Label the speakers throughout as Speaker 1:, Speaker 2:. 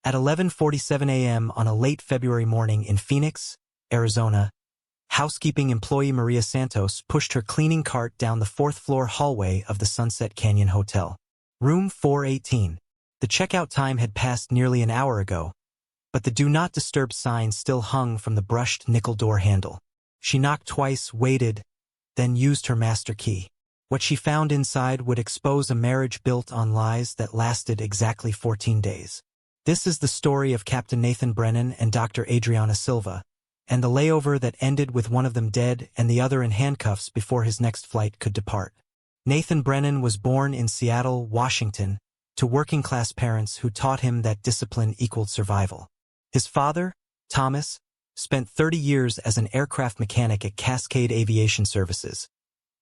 Speaker 1: At 11:47 a.m. on a late February morning in Phoenix, Arizona, housekeeping employee Maria Santos pushed her cleaning cart down the fourth-floor hallway of the Sunset Canyon Hotel. Room 418. The checkout time had passed nearly an hour ago, but the Do Not Disturb sign still hung from the brushed nickel door handle. She knocked twice, waited, then used her master key. What she found inside would expose a marriage built on lies that lasted exactly 14 days. This is the story of Captain Nathan Brennan and Dr. Adriana Silva, and the layover that ended with one of them dead and the other in handcuffs before his next flight could depart. Nathan Brennan was born in Seattle, Washington, to working-class parents who taught him that discipline equaled survival. His father, Thomas, spent 30 years as an aircraft mechanic at Cascade Aviation Services,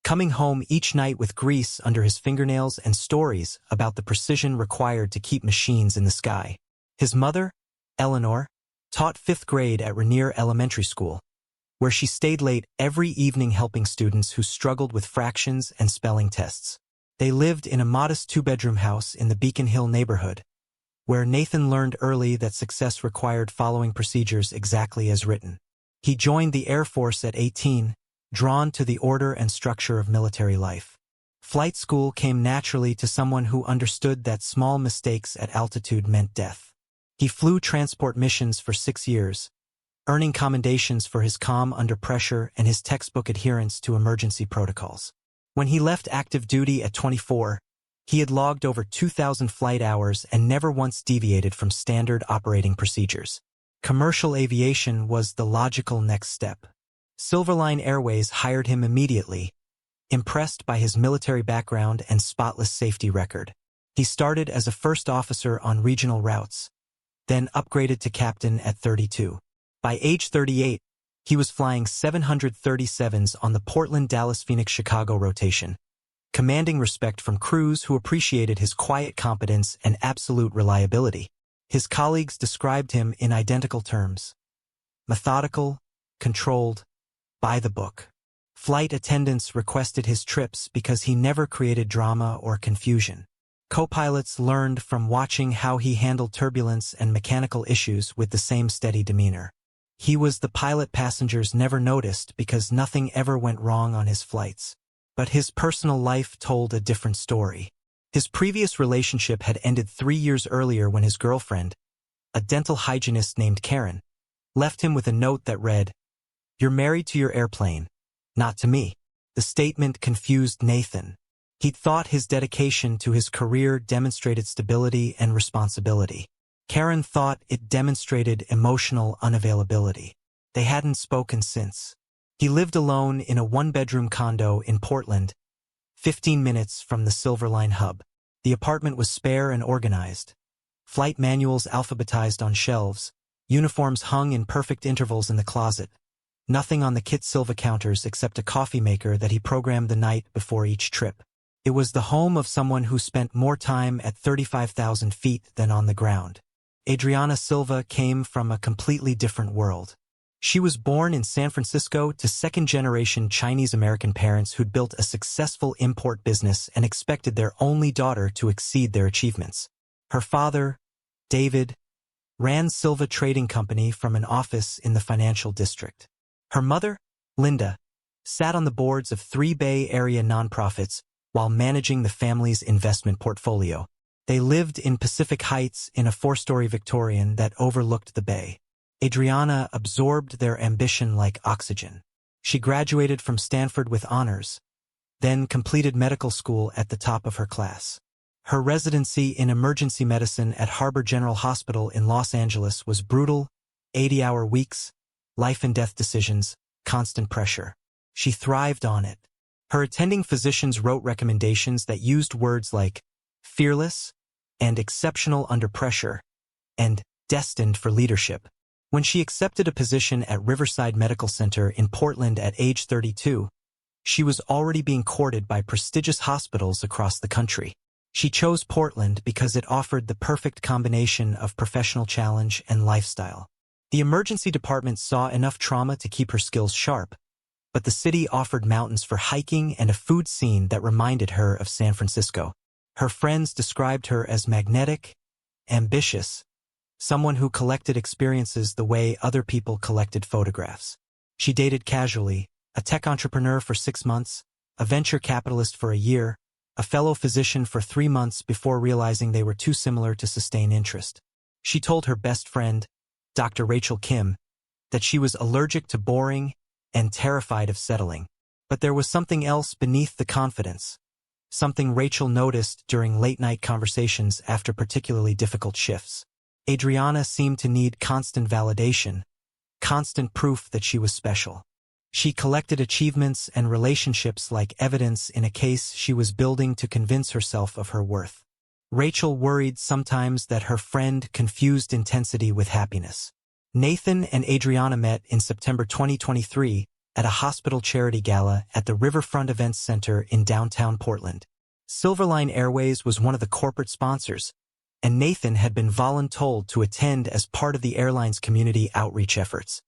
Speaker 1: coming home each night with grease under his fingernails and stories about the precision required to keep machines in the sky. His mother, Eleanor, taught 5th grade at Rainier Elementary School, where she stayed late every evening helping students who struggled with fractions and spelling tests. They lived in a modest 2-bedroom house in the Beacon Hill neighborhood, where Nathan learned early that success required following procedures exactly as written. He joined the Air Force at 18, drawn to the order and structure of military life. Flight school came naturally to someone who understood that small mistakes at altitude meant death. He flew transport missions for 6 years, earning commendations for his calm under pressure and his textbook adherence to emergency protocols. When he left active duty at 24, he had logged over 2,000 flight hours and never once deviated from standard operating procedures. Commercial aviation was the logical next step. Silverline Airways hired him immediately, impressed by his military background and spotless safety record. He started as a first officer on regional routes, then upgraded to captain at 32. By age 38, he was flying 737s on the Portland, Dallas, Phoenix, Chicago rotation, commanding respect from crews who appreciated his quiet competence and absolute reliability. His colleagues described him in identical terms: methodical, controlled, by the book. Flight attendants requested his trips because he never created drama or confusion. Co-pilots learned from watching how he handled turbulence and mechanical issues with the same steady demeanor. He was the pilot passengers never noticed because nothing ever went wrong on his flights. But his personal life told a different story. His previous relationship had ended 3 years earlier when his girlfriend, a dental hygienist named Karen, left him with a note that read, "You're married to your airplane, not to me." The statement confused Nathan. He thought his dedication to his career demonstrated stability and responsibility. Karen thought it demonstrated emotional unavailability. They hadn't spoken since. He lived alone in a 1-bedroom condo in Portland, 15 minutes from the Silverline hub. The apartment was spare and organized. Flight manuals alphabetized on shelves, uniforms hung in perfect intervals in the closet. Nothing on the Kit Silva counters except a coffee maker that he programmed the night before each trip. It was the home of someone who spent more time at 35,000 feet than on the ground. Adriana Silva came from a completely different world. She was born in San Francisco to second-generation Chinese-American parents who'd built a successful import business and expected their only daughter to exceed their achievements. Her father, David, ran Silva Trading Company from an office in the financial district. Her mother, Linda, sat on the boards of 3 Bay Area nonprofits while managing the family's investment portfolio. They lived in Pacific Heights in a 4-story Victorian that overlooked the bay. Adriana absorbed their ambition like oxygen. She graduated from Stanford with honors, then completed medical school at the top of her class. Her residency in emergency medicine at Harbor General Hospital in Los Angeles was brutal: 80-hour weeks, life-and-death decisions, constant pressure. She thrived on it. Her attending physicians wrote recommendations that used words like fearless and exceptional under pressure and destined for leadership. When she accepted a position at Riverside Medical Center in Portland at age 32, she was already being courted by prestigious hospitals across the country. She chose Portland because it offered the perfect combination of professional challenge and lifestyle. The emergency department saw enough trauma to keep her skills sharp, but the city offered mountains for hiking and a food scene that reminded her of San Francisco. Her friends described her as magnetic, ambitious, someone who collected experiences the way other people collected photographs. She dated casually, a tech entrepreneur for 6 months, a venture capitalist for a year, a fellow physician for 3 months before realizing they were too similar to sustain interest. She told her best friend, Dr. Rachel Kim, that she was allergic to boring and terrified of settling. But there was something else beneath the confidence, something Rachel noticed during late-night conversations after particularly difficult shifts. Adriana seemed to need constant validation, constant proof that she was special. She collected achievements and relationships like evidence in a case she was building to convince herself of her worth. Rachel worried sometimes that her friend confused intensity with happiness. Nathan and Adriana met in September 2023 at a hospital charity gala at the Riverfront Events Center in downtown Portland. Silverline Airways was one of the corporate sponsors, and Nathan had been voluntold to attend as part of the airline's community outreach efforts.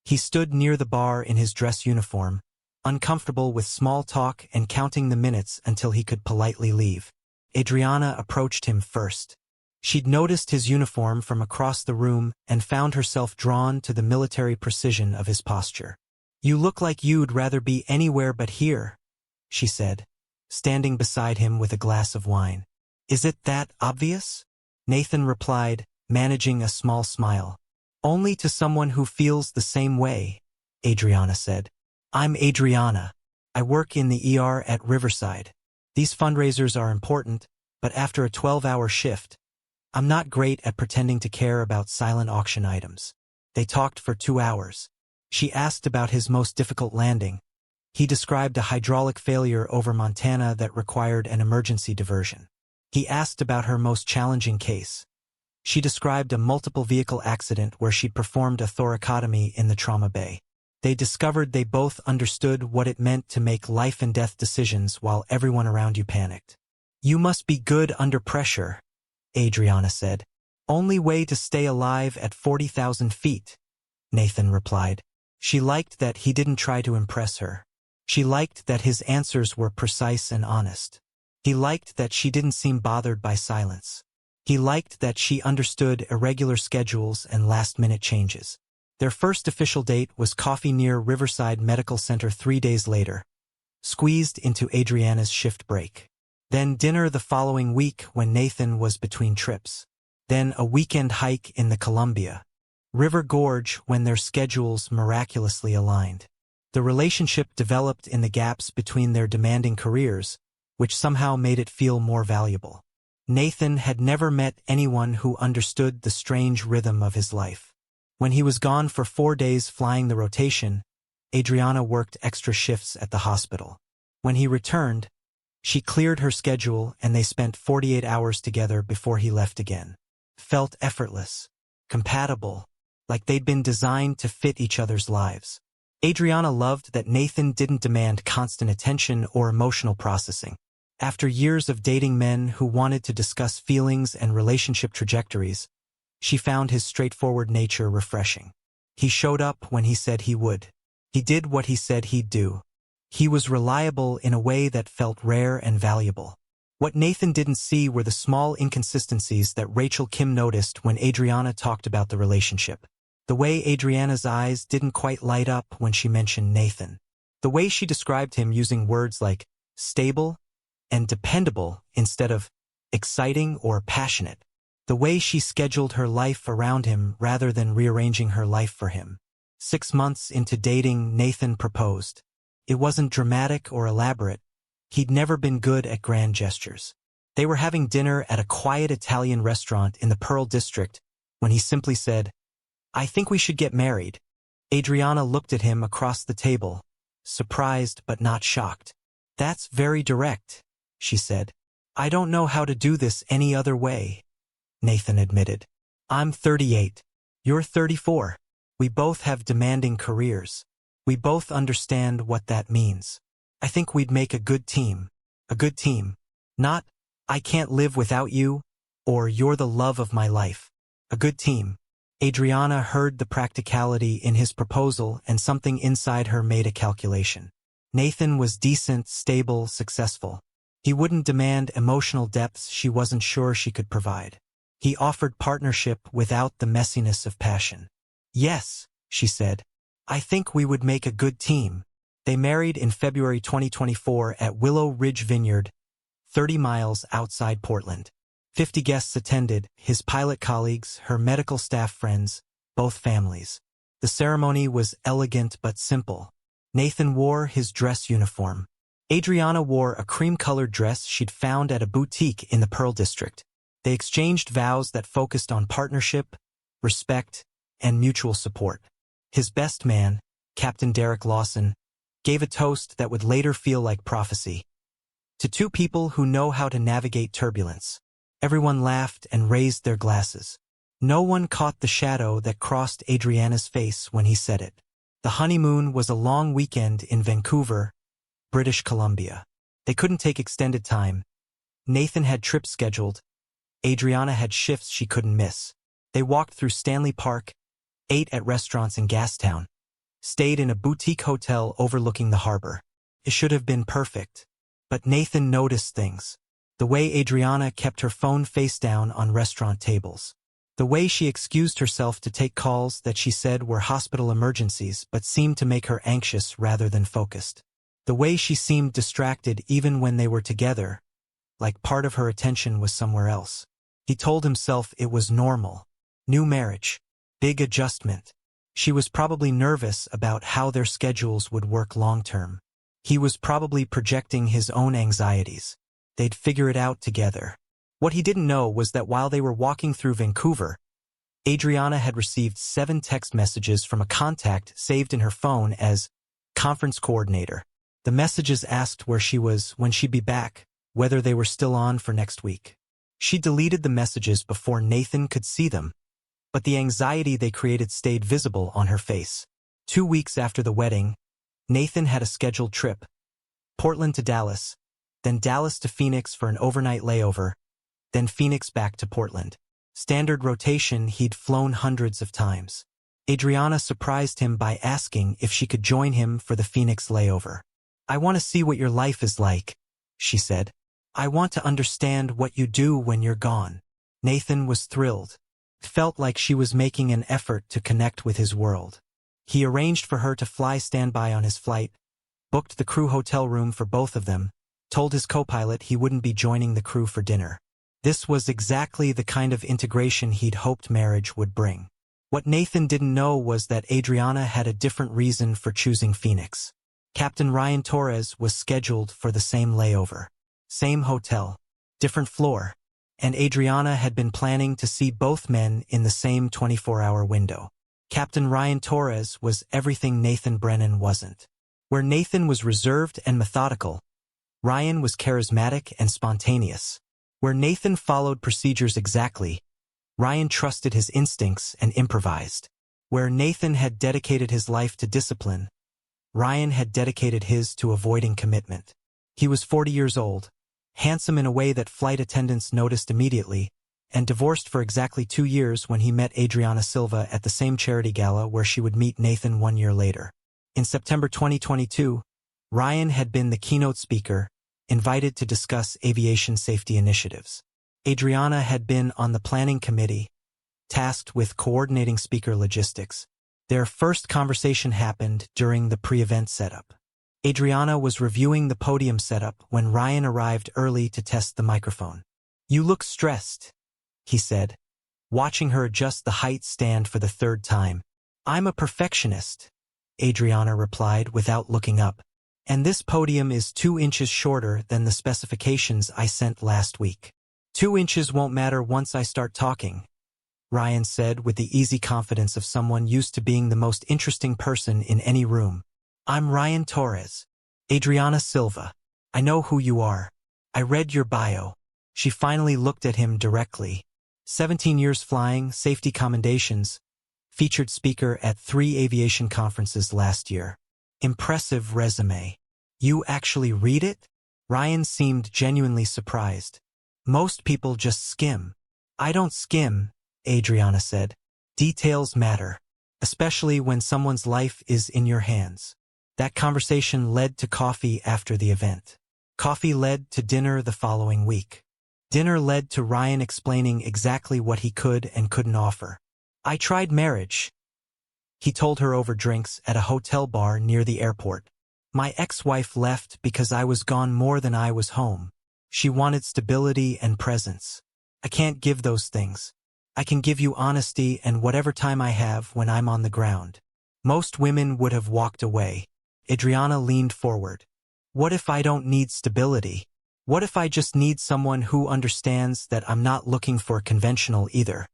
Speaker 1: He stood near the bar in his dress uniform, uncomfortable with small talk and counting the minutes until he could politely leave. Adriana approached him first. She'd noticed his uniform from across the room and found herself drawn to the military precision of his posture. "You look like you'd rather be anywhere but here," she said, standing beside him with a glass of wine. "Is it that obvious?" Nathan replied, managing a small smile. "Only to someone who feels the same way," Adriana said. "I'm Adriana. I work in the ER at Riverside. These fundraisers are important, but after a 12-hour shift, I'm not great at pretending to care about silent auction items." They talked for 2 hours. She asked about his most difficult landing. He described a hydraulic failure over Montana that required an emergency diversion. He asked about her most challenging case. She described a multiple vehicle accident where she'd performed a thoracotomy in the trauma bay. They discovered they both understood what it meant to make life and death decisions while everyone around you panicked. "You must be good under pressure," Adriana said. "Only way to stay alive at 40,000 feet, Nathan replied. She liked that he didn't try to impress her. She liked that his answers were precise and honest. He liked that she didn't seem bothered by silence. He liked that she understood irregular schedules and last-minute changes. Their first official date was coffee near Riverside Medical Center 3 days later, squeezed into Adriana's shift break. Then dinner the following week when Nathan was between trips. Then a weekend hike in the Columbia River Gorge when their schedules miraculously aligned. The relationship developed in the gaps between their demanding careers, which somehow made it feel more valuable. Nathan had never met anyone who understood the strange rhythm of his life. When he was gone for 4 days flying the rotation, Adriana worked extra shifts at the hospital. When he returned, she cleared her schedule and they spent 48 hours together before he left again. Felt effortless, compatible, like they'd been designed to fit each other's lives. Adriana loved that Nathan didn't demand constant attention or emotional processing. After years of dating men who wanted to discuss feelings and relationship trajectories, she found his straightforward nature refreshing. He showed up when he said he would. He did what he said he'd do. He was reliable in a way that felt rare and valuable. What Nathan didn't see were the small inconsistencies that Rachel Kim noticed when Adriana talked about the relationship. The way Adriana's eyes didn't quite light up when she mentioned Nathan. The way she described him using words like stable and dependable instead of exciting or passionate. The way she scheduled her life around him rather than rearranging her life for him. 6 months into dating, Nathan proposed. It wasn't dramatic or elaborate. He'd never been good at grand gestures. They were having dinner at a quiet Italian restaurant in the Pearl District when he simply said, "I think we should get married." Adriana looked at him across the table, surprised but not shocked. "That's very direct," she said. "I don't know how to do this any other way," Nathan admitted. "I'm 38. You're 34. We both have demanding careers. We both understand what that means. I think we'd make a good team. A good team. Not, I can't live without you, or you're the love of my life. A good team." Adriana heard the practicality in his proposal and something inside her made a calculation. Nathan was decent, stable, successful. He wouldn't demand emotional depths she wasn't sure she could provide. He offered partnership without the messiness of passion. "Yes," she said. "I think we would make a good team." They married in February 2024 at Willow Ridge Vineyard, 30 miles outside Portland. 50 guests attended, his pilot colleagues, her medical staff friends, both families. The ceremony was elegant but simple. Nathan wore his dress uniform. Adriana wore a cream-colored dress she'd found at a boutique in the Pearl District. They exchanged vows that focused on partnership, respect, and mutual support. His best man, Captain Derek Lawson, gave a toast that would later feel like prophecy. "To two people who know how to navigate turbulence." Everyone laughed and raised their glasses. No one caught the shadow that crossed Adriana's face when he said it. The honeymoon was a long weekend in Vancouver, British Columbia. They couldn't take extended time. Nathan had trips scheduled. Adriana had shifts she couldn't miss. They walked through Stanley Park, ate at restaurants in Gastown, stayed in a boutique hotel overlooking the harbor. It should have been perfect. But Nathan noticed things. The way Adriana kept her phone face down on restaurant tables. The way she excused herself to take calls that she said were hospital emergencies but seemed to make her anxious rather than focused. The way she seemed distracted even when they were together, like part of her attention was somewhere else. He told himself it was normal. New marriage. Big adjustment. She was probably nervous about how their schedules would work long-term. He was probably projecting his own anxieties. They'd figure it out together. What he didn't know was that while they were walking through Vancouver, Adriana had received 7 text messages from a contact saved in her phone as conference coordinator. The messages asked where she was, when she'd be back, whether they were still on for next week. She deleted the messages before Nathan could see them, but the anxiety they created stayed visible on her face. 2 weeks after the wedding, Nathan had a scheduled trip. Portland to Dallas, then Dallas to Phoenix for an overnight layover, then Phoenix back to Portland. Standard rotation, he'd flown hundreds of times. Adriana surprised him by asking if she could join him for the Phoenix layover. "I want to see what your life is like," she said. "I want to understand what you do when you're gone." Nathan was thrilled. Felt like she was making an effort to connect with his world. He arranged for her to fly standby on his flight, booked the crew hotel room for both of them, told his co-pilot he wouldn't be joining the crew for dinner. This was exactly the kind of integration he'd hoped marriage would bring. What Nathan didn't know was that Adriana had a different reason for choosing Phoenix. Captain Ryan Torres was scheduled for the same layover. Same hotel, different floor, and Adriana had been planning to see both men in the same 24-hour window. Captain Ryan Torres was everything Nathan Brennan wasn't. Where Nathan was reserved and methodical, Ryan was charismatic and spontaneous. Where Nathan followed procedures exactly, Ryan trusted his instincts and improvised. Where Nathan had dedicated his life to discipline, Ryan had dedicated his to avoiding commitment. He was 40 years old, handsome in a way that flight attendants noticed immediately, and divorced for exactly 2 years when he met Adriana Silva at the same charity gala where she would meet Nathan 1 year later. In September 2022, Ryan had been the keynote speaker, invited to discuss aviation safety initiatives. Adriana had been on the planning committee, tasked with coordinating speaker logistics. Their first conversation happened during the pre-event setup. Adriana was reviewing the podium setup when Ryan arrived early to test the microphone. "You look stressed," he said, watching her adjust the height stand for the 3rd time. "I'm a perfectionist," Adriana replied without looking up. "And this podium is 2 inches shorter than the specifications I sent last week. 2 inches won't matter once I start talking," Ryan said with the easy confidence of someone used to being the most interesting person in any room. "I'm Ryan Torres. Adriana Silva. I know who you are. I read your bio." She finally looked at him directly. 17 years flying, safety commendations, featured speaker at 3 aviation conferences last year. Impressive resume. "You actually read it?" Ryan seemed genuinely surprised. "Most people just skim." "I don't skim," Adriana said. "Details matter, especially when someone's life is in your hands." That conversation led to coffee after the event. Coffee led to dinner the following week. Dinner led to Ryan explaining exactly what he could and couldn't offer. I tried marriage, he told her over drinks at a hotel bar near the airport. My ex-wife left because I was gone more than I was home. She wanted stability and presence. I can't give those things. I can give you honesty and whatever time I have when I'm on the ground. Most women would have walked away. Adriana leaned forward. What if I don't need stability? What if I just need someone who understands that I'm not looking for conventional either?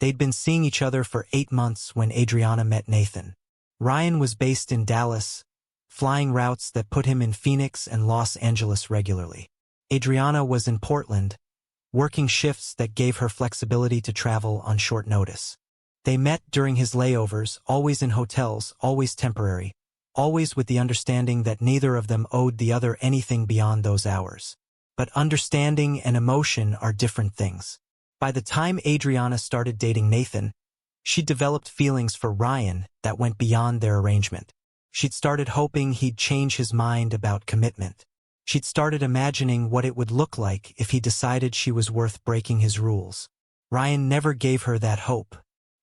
Speaker 1: They'd been seeing each other for 8 months when Adriana met Nathan. Ryan was based in Dallas, flying routes that put him in Phoenix and Los Angeles regularly. Adriana was in Portland, working shifts that gave her flexibility to travel on short notice. They met during his layovers, always in hotels, always temporary, always with the understanding that neither of them owed the other anything beyond those hours. But understanding and emotion are different things. By the time Adriana started dating Nathan, she'd developed feelings for Ryan that went beyond their arrangement. She'd started hoping he'd change his mind about commitment. She'd started imagining what it would look like if he decided she was worth breaking his rules. Ryan never gave her that hope.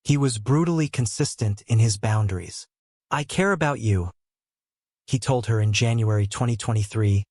Speaker 1: He was brutally consistent in his boundaries. I care about you, he told her in January 2023,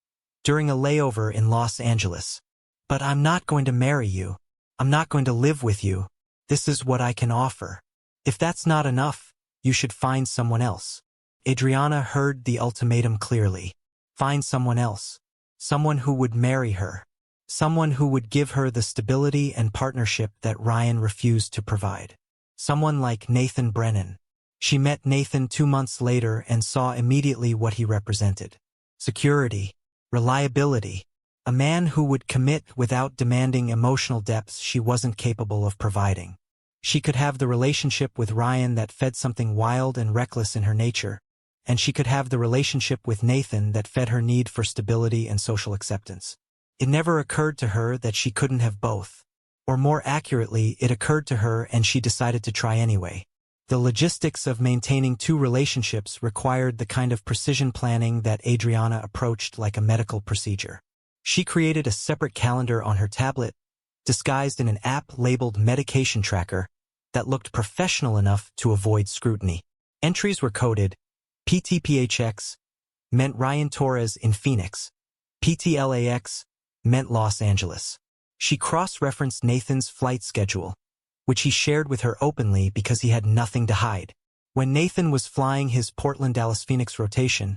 Speaker 1: during a layover in Los Angeles. But I'm not going to marry you. I'm not going to live with you. This is what I can offer. If that's not enough, you should find someone else. Adriana heard the ultimatum clearly. Find someone else. Someone who would marry her. Someone who would give her the stability and partnership that Ryan refused to provide. Someone like Nathan Brennan. She met Nathan 2 months later and saw immediately what he represented. Security. Reliability. A man who would commit without demanding emotional depths she wasn't capable of providing. She could have the relationship with Ryan that fed something wild and reckless in her nature, and she could have the relationship with Nathan that fed her need for stability and social acceptance. It never occurred to her that she couldn't have both. Or more accurately, it occurred to her and she decided to try anyway. The logistics of maintaining 2 relationships required the kind of precision planning that Adriana approached like a medical procedure. She created a separate calendar on her tablet, disguised in an app labeled medication tracker that looked professional enough to avoid scrutiny. Entries were coded. PTPHX meant Ryan Torres in Phoenix. PTLAX meant Los Angeles. She cross-referenced Nathan's flight schedule, which he shared with her openly because he had nothing to hide. When Nathan was flying his Portland-Dallas-Phoenix rotation,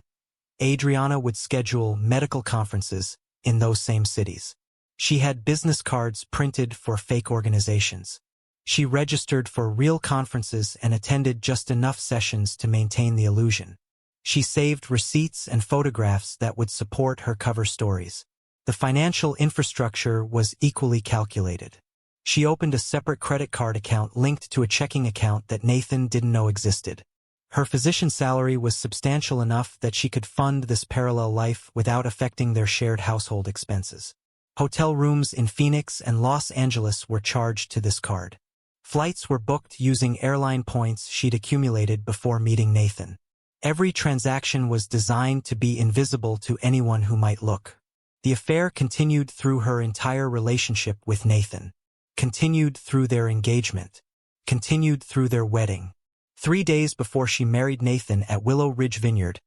Speaker 1: Adriana would schedule medical conferences in those same cities. She had business cards printed for fake organizations. She registered for real conferences and attended just enough sessions to maintain the illusion. She saved receipts and photographs that would support her cover stories. The financial infrastructure was equally calculated. She opened a separate credit card account linked to a checking account that Nathan didn't know existed. Her physician salary was substantial enough that she could fund this parallel life without affecting their shared household expenses. Hotel rooms in Phoenix and Los Angeles were charged to this card. Flights were booked using airline points she'd accumulated before meeting Nathan. Every transaction was designed to be invisible to anyone who might look. The affair continued through her entire relationship with Nathan. Continued through their engagement. Continued through their wedding. 3 days before she married Nathan at Willow Ridge Vineyard,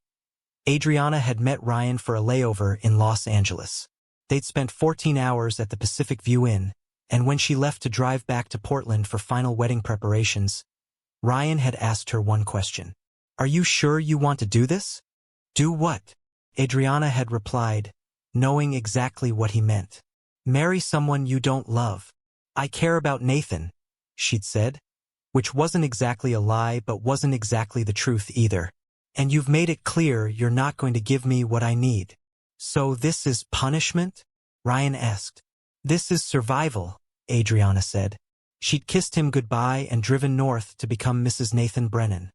Speaker 1: Adriana had met Ryan for a layover in Los Angeles. They'd spent 14 hours at the Pacific View Inn, and when she left to drive back to Portland for final wedding preparations, Ryan had asked her one question. Are you sure you want to do this? Do what? Adriana had replied, knowing exactly what he meant. Marry someone you don't love. I care about Nathan, she'd said. Which wasn't exactly a lie but wasn't exactly the truth either. And you've made it clear you're not going to give me what I need. So this is punishment? Ryan asked. This is survival, Adriana said. She'd kissed him goodbye and driven north to become Mrs. Nathan Brennan,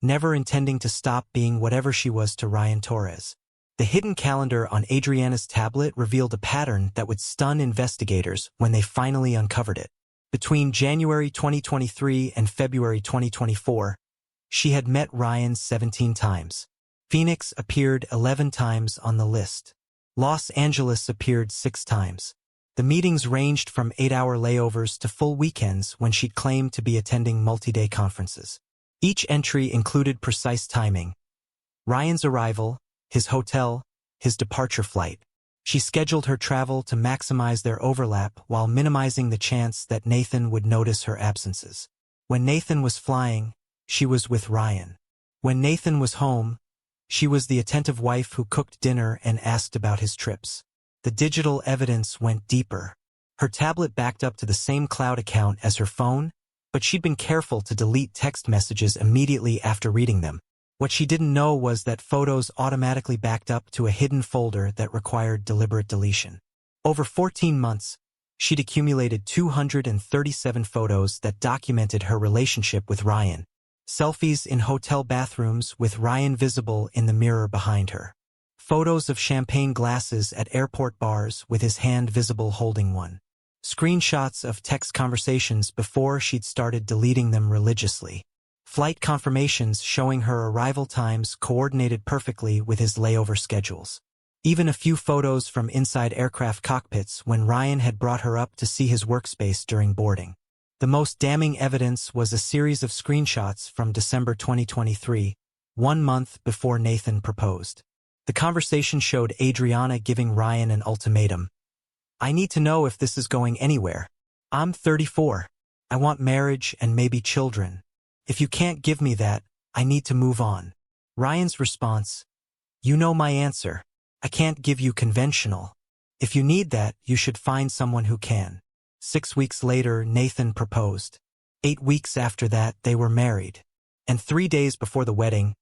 Speaker 1: never intending to stop being whatever she was to Ryan Torres. The hidden calendar on Adriana's tablet revealed a pattern that would stun investigators when they finally uncovered it. Between January 2023 and February 2024, she had met Ryan 17 times. Phoenix appeared 11 times on the list. Los Angeles appeared 6 times. The meetings ranged from 8-hour layovers to full weekends when she claimed to be attending multi-day conferences. Each entry included precise timing: Ryan's arrival, his hotel, his departure flight. She scheduled her travel to maximize their overlap while minimizing the chance that Nathan would notice her absences. When Nathan was flying, she was with Ryan. When Nathan was home, she was the attentive wife who cooked dinner and asked about his trips. The digital evidence went deeper. Her tablet backed up to the same cloud account as her phone, but she'd been careful to delete text messages immediately after reading them. What she didn't know was that photos automatically backed up to a hidden folder that required deliberate deletion. Over 14 months, she'd accumulated 237 photos that documented her relationship with Ryan. Selfies in hotel bathrooms with Ryan visible in the mirror behind her. Photos of champagne glasses at airport bars with his hand visible holding one. Screenshots of text conversations before she'd started deleting them religiously. Flight confirmations showing her arrival times coordinated perfectly with his layover schedules. Even a few photos from inside aircraft cockpits when Ryan had brought her up to see his workspace during boarding. The most damning evidence was a series of screenshots from December 2023, 1 month before Nathan proposed. The conversation showed Adriana giving Ryan an ultimatum. "I need to know if this is going anywhere. I'm 34. I want marriage and maybe children. If you can't give me that, I need to move on." Ryan's response: "You know my answer. I can't give you conventional. If you need that, you should find someone who can." 6 weeks later, Nathan proposed. 8 weeks after that, they were married. And 3 days before the wedding,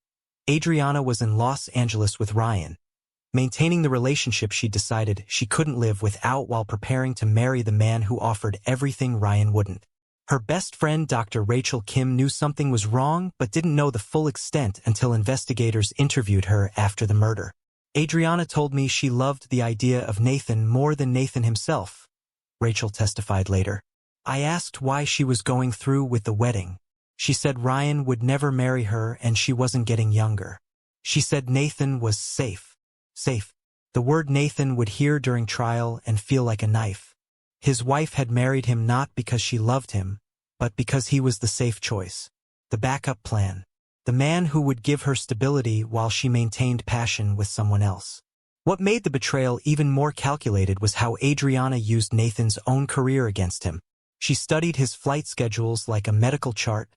Speaker 1: Adriana was in Los Angeles with Ryan, maintaining the relationship she decided she couldn't live without while preparing to marry the man who offered everything Ryan wouldn't. Her best friend, Dr. Rachel Kim, knew something was wrong but didn't know the full extent until investigators interviewed her after the murder. "Adriana told me she loved the idea of Nathan more than Nathan himself," Rachel testified later. "I asked why she was going through with the wedding. She said Ryan would never marry her and she wasn't getting younger. She said Nathan was safe. Safe. The word Nathan would hear during trial and feel like a knife. His wife had married him not because she loved him, but because he was the safe choice. The backup plan. The man who would give her stability while she maintained passion with someone else." What made the betrayal even more calculated was how Adriana used Nathan's own career against him. She studied his flight schedules like a medical chart,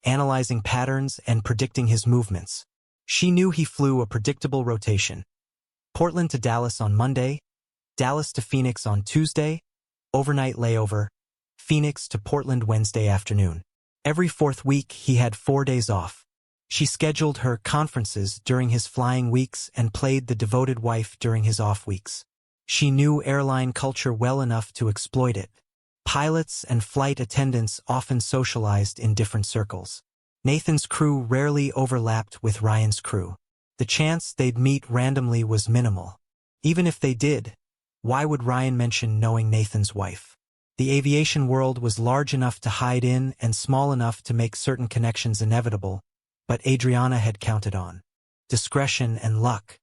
Speaker 1: analyzing patterns and predicting his movements. She knew he flew a predictable rotation: Portland to Dallas on Monday, Dallas to Phoenix on Tuesday, overnight layover, Phoenix to Portland Wednesday afternoon. Every 4th week, he had 4 days off. She scheduled her conferences during his flying weeks and played the devoted wife during his off weeks. She knew airline culture well enough to exploit it. Pilots and flight attendants often socialized in different circles. Nathan's crew rarely overlapped with Ryan's crew. The chance they'd meet randomly was minimal. Even if they did, why would Ryan mention knowing Nathan's wife? The aviation world was large enough to hide in and small enough to make certain connections inevitable, but Adriana had counted on discretion and luck.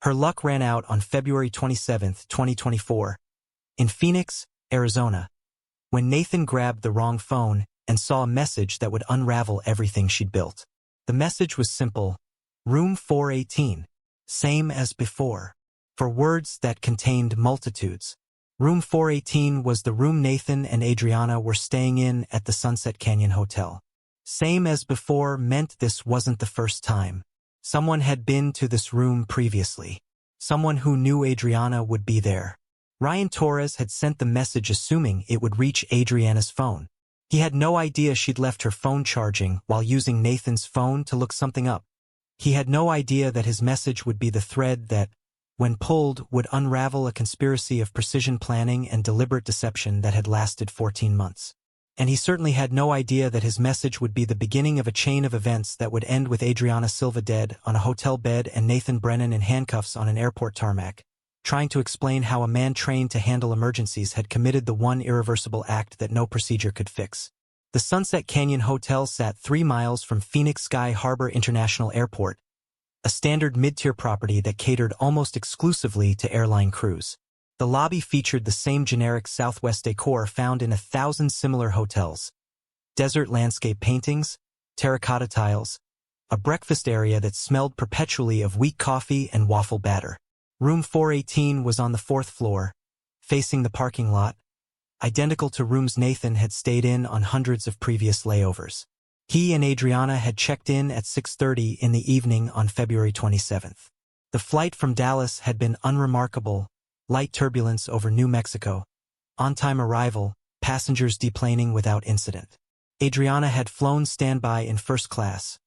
Speaker 1: Her luck ran out on February 27, 2024, in Phoenix, Arizona, when Nathan grabbed the wrong phone and saw a message that would unravel everything she'd built. The message was simple: "Room 418, same as before," for words that contained multitudes. Room 418 was the room Nathan and Adriana were staying in at the Sunset Canyon Hotel. Same as before meant this wasn't the first time. Someone had been to this room previously. Someone who knew Adriana would be there. Ryan Torres had sent the message assuming it would reach Adriana's phone. He had no idea she'd left her phone charging while using Nathan's phone to look something up. He had no idea that his message would be the thread that, when pulled, would unravel a conspiracy of precision planning and deliberate deception that had lasted 14 months. And he certainly had no idea that his message would be the beginning of a chain of events that would end with Adriana Silva dead on a hotel bed and Nathan Brennan in handcuffs on an airport tarmac, trying to explain how a man trained to handle emergencies had committed the one irreversible act that no procedure could fix. The Sunset Canyon Hotel sat 3 miles from Phoenix Sky Harbor International Airport, a standard mid-tier property that catered almost exclusively to airline crews. The lobby featured the same generic Southwest decor found in 1,000 similar hotels. Desert landscape paintings, terracotta tiles, a breakfast area that smelled perpetually of weak coffee and waffle batter. Room 418 was on the 4th floor, facing the parking lot, identical to rooms Nathan had stayed in on hundreds of previous layovers. He and Adriana had checked in at 6:30 in the evening on February 27th. The flight from Dallas had been unremarkable, light turbulence over New Mexico, on-time arrival, passengers deplaning without incident. Adriana had flown standby in first class,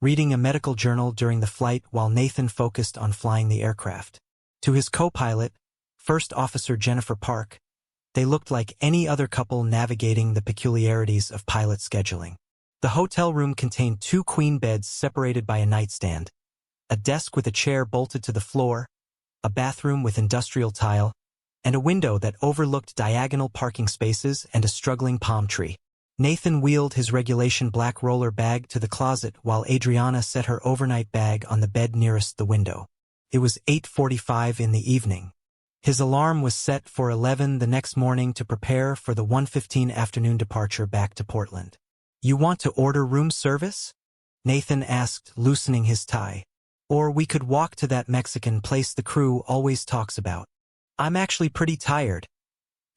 Speaker 1: reading a medical journal during the flight while Nathan focused on flying the aircraft. To his co-pilot, First Officer Jennifer Park, they looked like any other couple navigating the peculiarities of pilot scheduling. The hotel room contained 2 queen beds separated by a nightstand, a desk with a chair bolted to the floor, a bathroom with industrial tile, and a window that overlooked diagonal parking spaces and a struggling palm tree. Nathan wheeled his regulation black roller bag to the closet while Adriana set her overnight bag on the bed nearest the window. It was 8:45 in the evening. His alarm was set for 11 the next morning to prepare for the 1:15 afternoon departure back to Portland. "You want to order room service?" Nathan asked, loosening his tie. "Or we could walk to that Mexican place the crew always talks about." "I'm actually pretty tired,"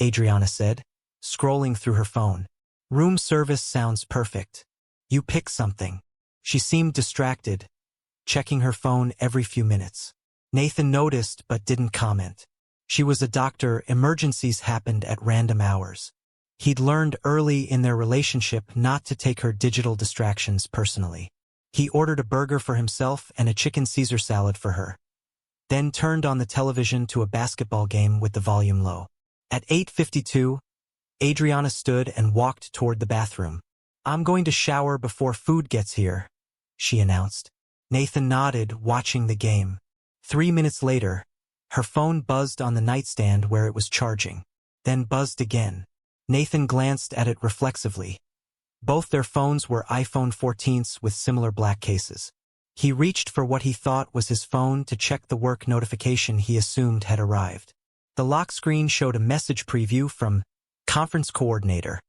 Speaker 1: Adriana said, scrolling through her phone. "Room service sounds perfect. You pick something." She seemed distracted, checking her phone every few minutes. Nathan noticed but didn't comment. She was a doctor. Emergencies happened at random hours. He'd learned early in their relationship not to take her digital distractions personally. He ordered a burger for himself and a chicken Caesar salad for her, then turned on the television to a basketball game with the volume low. At 8:52, Adriana stood and walked toward the bathroom. "I'm going to shower before food gets here," she announced. Nathan nodded, watching the game. 3 minutes later, her phone buzzed on the nightstand where it was charging, then buzzed again. Nathan glanced at it reflexively. Both their phones were iPhone 14s with similar black cases. He reached for what he thought was his phone to check the work notification he assumed had arrived. The lock screen showed a message preview from Conference Coordinator.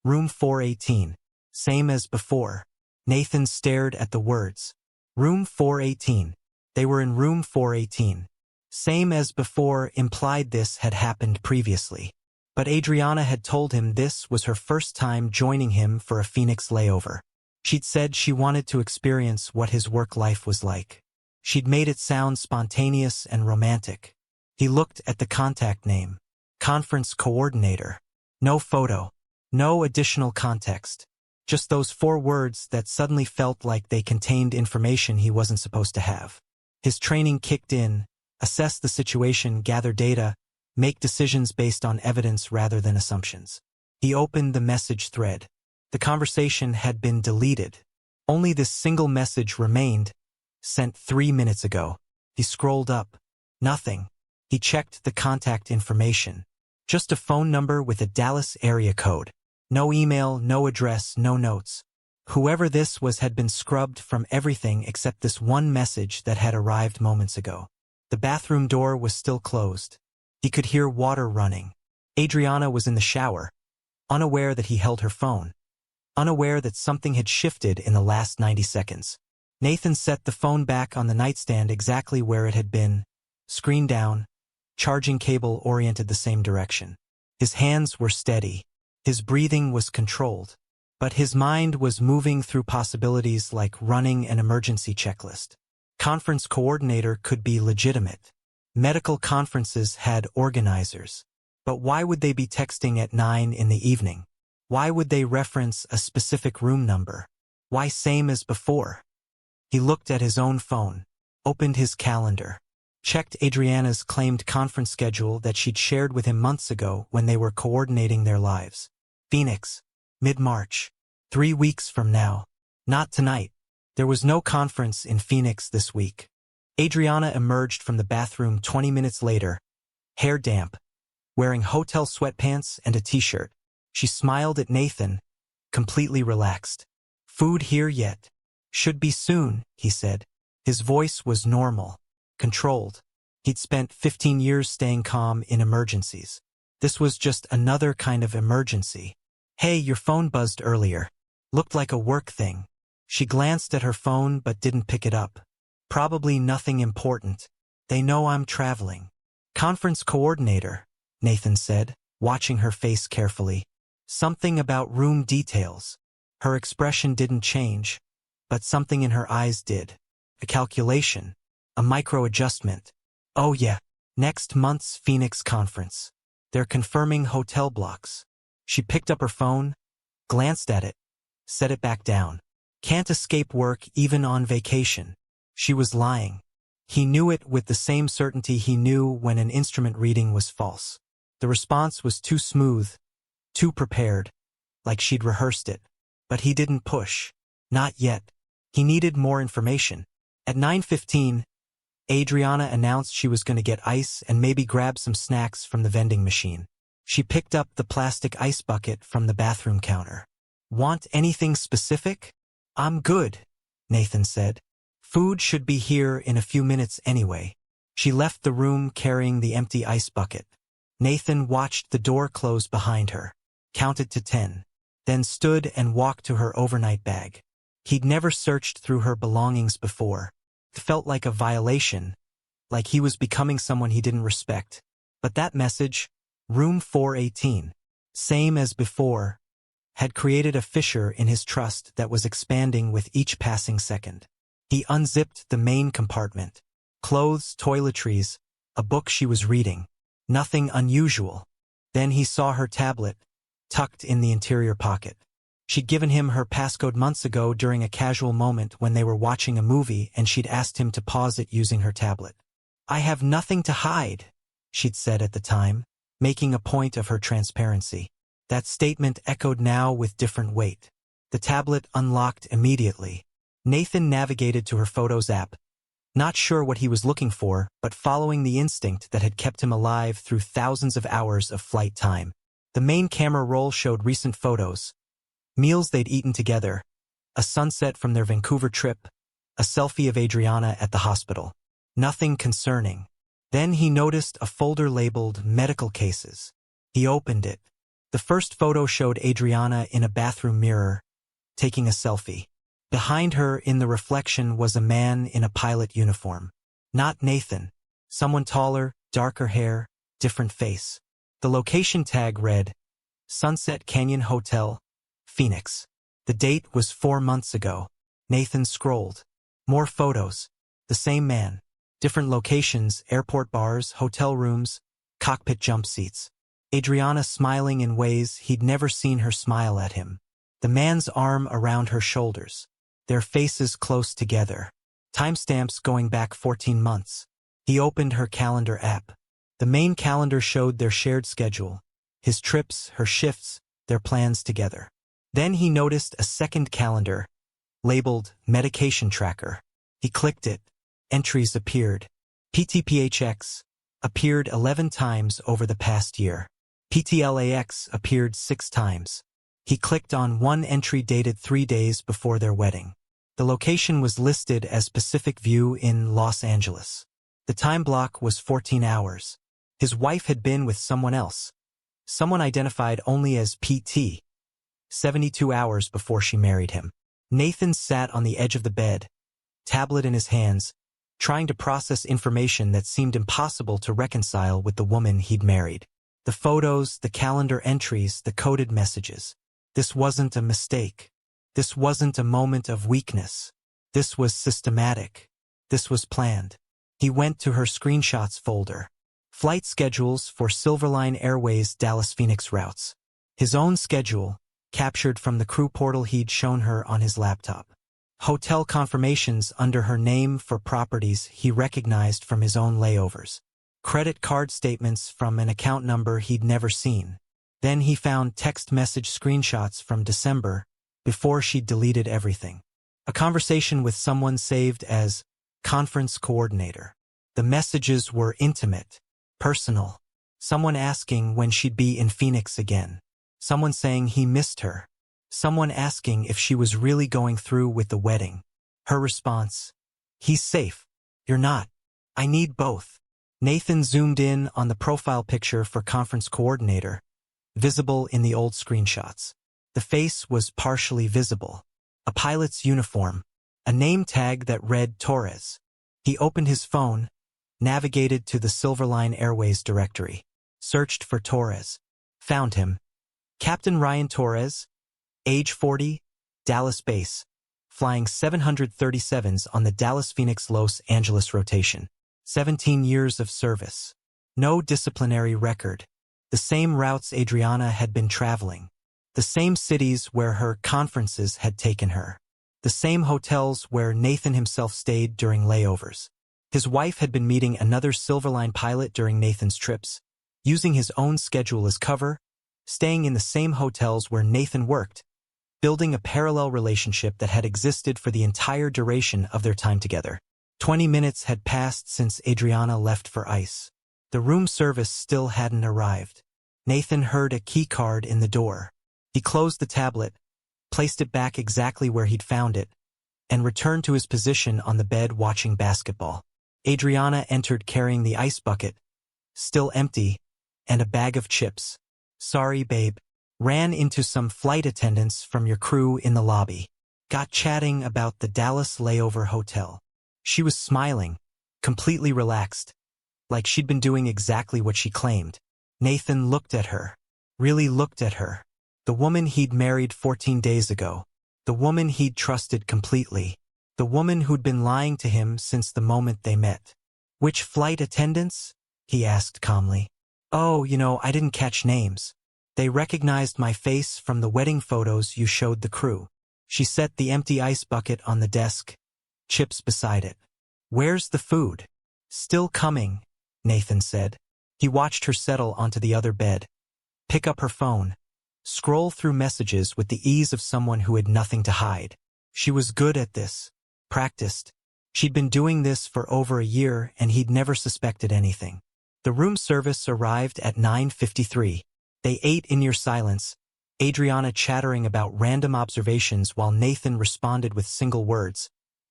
Speaker 1: Room 418. Same as before. Nathan stared at the words. Room 418. They were in room 418. Same as before implied this had happened previously. But Adriana had told him this was her first time joining him for a Phoenix layover. She'd said she wanted to experience what his work life was like. She'd made it sound spontaneous and romantic. He looked at the contact name. Conference Coordinator. No photo. No additional context. Just those 4 words that suddenly felt like they contained information he wasn't supposed to have. His training kicked in, assess the situation, gather data, make decisions based on evidence rather than assumptions. He opened the message thread. The conversation had been deleted. Only this single message remained, sent 3 minutes ago. He scrolled up. Nothing. He checked the contact information. Just a phone number with a Dallas area code. No email, no address, no notes. Whoever this was had been scrubbed from everything except this one message that had arrived moments ago. The bathroom door was still closed. He could hear water running. Adriana was in the shower, unaware that he held her phone, unaware that something had shifted in the last 90 seconds. Nathan set the phone back on the nightstand exactly where it had been, screen down, charging cable oriented the same direction. His hands were steady. His breathing was controlled. But his mind was moving through possibilities like running an emergency checklist. Conference Coordinator could be legitimate. Medical conferences had organizers. But why would they be texting at 9 in the evening? Why would they reference a specific room number? Why same as before? He looked at his own phone, opened his calendar, checked Adriana's claimed conference schedule that she'd shared with him months ago when they were coordinating their lives. Phoenix, mid-March, 3 weeks from now. Not tonight. There was no conference in Phoenix this week. Adriana emerged from the bathroom 20 minutes later, hair damp, wearing hotel sweatpants and a t-shirt. She smiled at Nathan, completely relaxed. "Food here yet?" "Should be soon," he said. His voice was normal, controlled. He'd spent 15 years staying calm in emergencies. This was just another kind of emergency. "Hey, your phone buzzed earlier. Looked like a work thing." She glanced at her phone but didn't pick it up. "Probably nothing important. They know I'm traveling." "Conference coordinator," Nathan said, watching her face carefully. "Something about room details." Her expression didn't change, but something in her eyes did. A calculation. A micro-adjustment. "Oh yeah, next month's Phoenix conference. They're confirming hotel blocks." She picked up her phone, glanced at it, set it back down. Can't escape work even on vacation. She was lying. He knew it with the same certainty he knew when an instrument reading was false. The response was too smooth, too prepared, like she'd rehearsed it. But he didn't push. Not yet. He needed more information. At 9:15, Adriana announced she was going to get ice and maybe grab some snacks from the vending machine. She picked up the plastic ice bucket from the bathroom counter. "Want anything specific?" "I'm good," Nathan said. "Food should be here in a few minutes anyway." She left the room carrying the empty ice bucket. Nathan watched the door close behind her, counted to 10, then stood and walked to her overnight bag. He'd never searched through her belongings before. It felt like a violation, like he was becoming someone he didn't respect. But that message, room 418, same as before, had created a fissure in his trust that was expanding with each passing second. He unzipped the main compartment. Clothes, toiletries, a book she was reading. Nothing unusual. Then he saw her tablet, tucked in the interior pocket. She'd given him her passcode months ago during a casual moment when they were watching a movie, and she'd asked him to pause it using her tablet. "I have nothing to hide," she'd said at the time, making a point of her transparency. That statement echoed now with different weight. The tablet unlocked immediately. Nathan navigated to her Photos app, not sure what he was looking for, but following the instinct that had kept him alive through thousands of hours of flight time. The main camera roll showed recent photos, meals they'd eaten together, a sunset from their Vancouver trip, a selfie of Adriana at the hospital. Nothing concerning. Then he noticed a folder labeled medical cases. He opened it. The first photo showed Adriana in a bathroom mirror, taking a selfie. Behind her in the reflection was a man in a pilot uniform. Not Nathan. Someone taller, darker hair, different face. The location tag read, Sunset Canyon Hotel, Phoenix. The date was 4 months ago. Nathan scrolled. More photos. The same man. Different locations, airport bars, hotel rooms, cockpit jump seats. Adriana smiling in ways he'd never seen her smile at him. The man's arm around her shoulders. Their faces close together. Timestamps going back 14 months. He opened her calendar app. The main calendar showed their shared schedule. His trips, her shifts, their plans together. Then he noticed a second calendar, labeled Medication Tracker. He clicked it. Entries appeared. PTPHX appeared 11 times over the past year. PTLAX appeared 6 times. He clicked on one entry dated 3 days before their wedding. The location was listed as Pacific View in Los Angeles. The time block was 14 hours. His wife had been with someone else. Someone identified only as PT. 72 hours before she married him. Nathan sat on the edge of the bed, tablet in his hands, trying to process information that seemed impossible to reconcile with the woman he'd married. The photos, the calendar entries, the coded messages. This wasn't a mistake. This wasn't a moment of weakness. This was systematic. This was planned. He went to her screenshots folder. Flight schedules for Silverline Airways Dallas-Phoenix routes. His own schedule, captured from the crew portal he'd shown her on his laptop. Hotel confirmations under her name for properties he recognized from his own layovers. Credit card statements from an account number he'd never seen. Then he found text message screenshots from December, before she'd deleted everything. A conversation with someone saved as conference coordinator. The messages were intimate, personal. Someone asking when she'd be in Phoenix again. Someone saying he missed her. Someone asking if she was really going through with the wedding. Her response, "He's safe. You're not. I need both." Nathan zoomed in on the profile picture for conference coordinator, visible in the old screenshots. The face was partially visible. A pilot's uniform, a name tag that read Torres. He opened his phone, navigated to the Silverline Airways directory, searched for Torres. Found him. Captain Ryan Torres, age 40, Dallas base, flying 737s on the Dallas-Phoenix-Los Angeles rotation. 17 years of service. No disciplinary record. The same routes Adriana had been traveling. The same cities where her conferences had taken her. The same hotels where Nathan himself stayed during layovers. His wife had been meeting another Silverline pilot during Nathan's trips, using his own schedule as cover, staying in the same hotels where Nathan worked, building a parallel relationship that had existed for the entire duration of their time together. 20 minutes had passed since Adriana left for ICE. The room service still hadn't arrived. Nathan heard a key card in the door. He closed the tablet, placed it back exactly where he'd found it, and returned to his position on the bed watching basketball. Adriana entered carrying the ice bucket, still empty, and a bag of chips. Sorry, babe. Ran into some flight attendants from your crew in the lobby. Got chatting about the Dallas Layover Hotel. She was smiling, completely relaxed, like she'd been doing exactly what she claimed. Nathan looked at her, really looked at her. The woman he'd married 14 days ago. The woman he'd trusted completely. The woman who'd been lying to him since the moment they met. Which flight attendants? He asked calmly. Oh, I didn't catch names. They recognized my face from the wedding photos you showed the crew. She set the empty ice bucket on the desk, chips beside it. Where's the food? Still coming, Nathan said. He watched her settle onto the other bed, pick up her phone, scroll through messages with the ease of someone who had nothing to hide. She was good at this, practiced. She'd been doing this for over a year and he'd never suspected anything. The room service arrived at 9:53. They ate in near silence, Adriana chattering about random observations while Nathan responded with single words,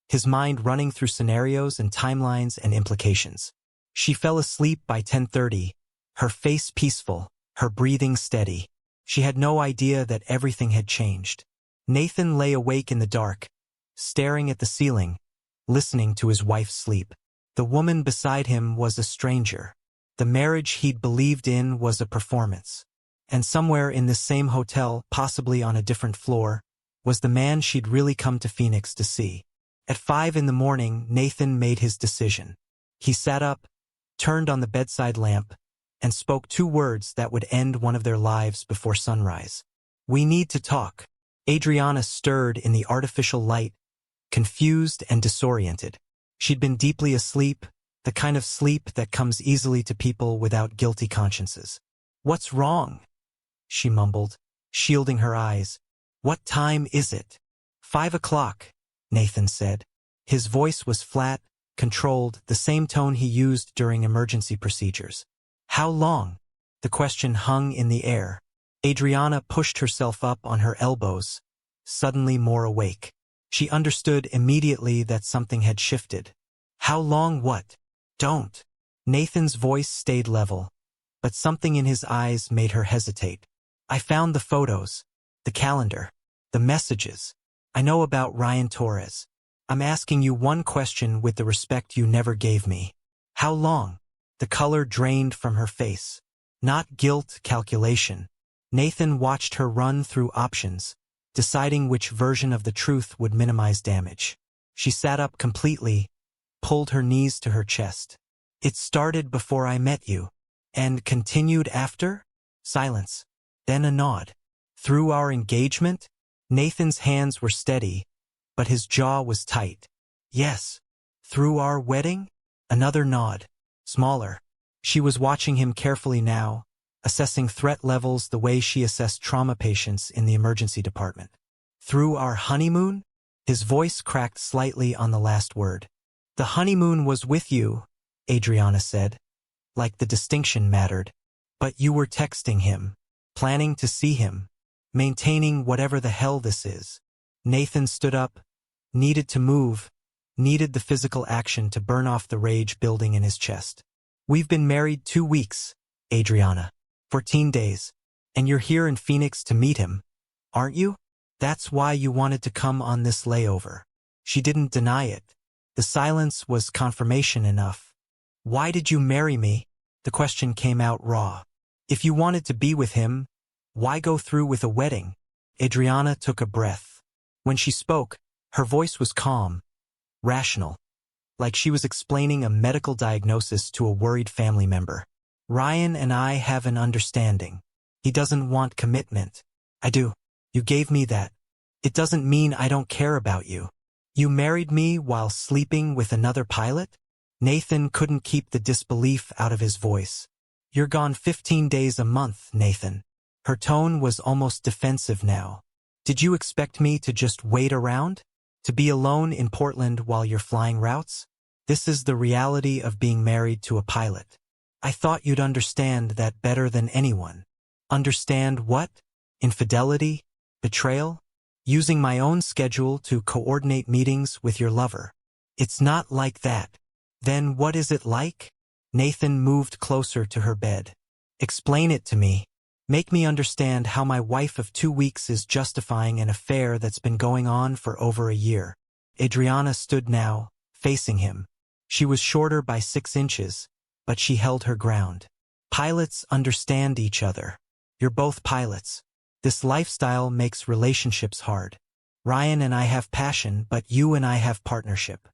Speaker 1: his mind running through scenarios and timelines and implications. She fell asleep by 10:30, her face peaceful, her breathing steady. She had no idea that everything had changed. Nathan lay awake in the dark, staring at the ceiling, listening to his wife sleep. The woman beside him was a stranger. The marriage he'd believed in was a performance. And somewhere in this same hotel, possibly on a different floor, was the man she'd really come to Phoenix to see. At 5 in the morning, Nathan made his decision. He sat up, turned on the bedside lamp, and spoke 2 words that would end one of their lives before sunrise. We need to talk. Adriana stirred in the artificial light, confused and disoriented. She'd been deeply asleep, the kind of sleep that comes easily to people without guilty consciences. What's wrong? She mumbled, shielding her eyes. What time is it? 5 o'clock, Nathan said. His voice was flat, controlled, the same tone he used during emergency procedures. How long? The question hung in the air. Adriana pushed herself up on her elbows, suddenly more awake. She understood immediately that something had shifted. How long what? Don't. Nathan's voice stayed level, but something in his eyes made her hesitate. I found the photos, the calendar, the messages. I know about Ryan Torres. I'm asking you one question with the respect you never gave me. How long? The color drained from her face. Not guilt, calculation. Nathan watched her run through options, deciding which version of the truth would minimize damage. She sat up completely, pulled her knees to her chest. It started before I met you. And continued after? Silence. Then a nod. Through our engagement? Nathan's hands were steady, but his jaw was tight. Yes. Through our wedding? Another nod. Smaller. She was watching him carefully now, assessing threat levels the way she assessed trauma patients in the emergency department. Through our honeymoon? His voice cracked slightly on the last word. The honeymoon was with you, Adriana said. Like the distinction mattered. But you were texting him, planning to see him, maintaining whatever the hell this is. Nathan stood up, needed to move, needed the physical action to burn off the rage building in his chest. We've been married 2 weeks, Adriana. 14 days. And you're here in Phoenix to meet him, aren't you? That's why you wanted to come on this layover. She didn't deny it. The silence was confirmation enough. Why did you marry me? The question came out raw. If you wanted to be with him, why go through with a wedding? Adriana took a breath. When she spoke, her voice was calm, rational, like she was explaining a medical diagnosis to a worried family member. Ryan and I have an understanding. He doesn't want commitment. I do. You gave me that. It doesn't mean I don't care about you. You married me while sleeping with another pilot? Nathan couldn't keep the disbelief out of his voice. You're gone 15 days a month, Nathan. Her tone was almost defensive now. Did you expect me to just wait around? To be alone in Portland while you're flying routes? This is the reality of being married to a pilot. I thought you'd understand that better than anyone. Understand what? Infidelity? Betrayal? Using my own schedule to coordinate meetings with your lover. It's not like that. Then what is it like? Nathan moved closer to her bed. Explain it to me. Make me understand how my wife of 2 weeks is justifying an affair that's been going on for over a year. Adriana stood now, facing him. She was shorter by 6 inches, but she held her ground. Pilots understand each other. You're both pilots. This lifestyle makes relationships hard. Ryan and I have passion, but you and I have partnership.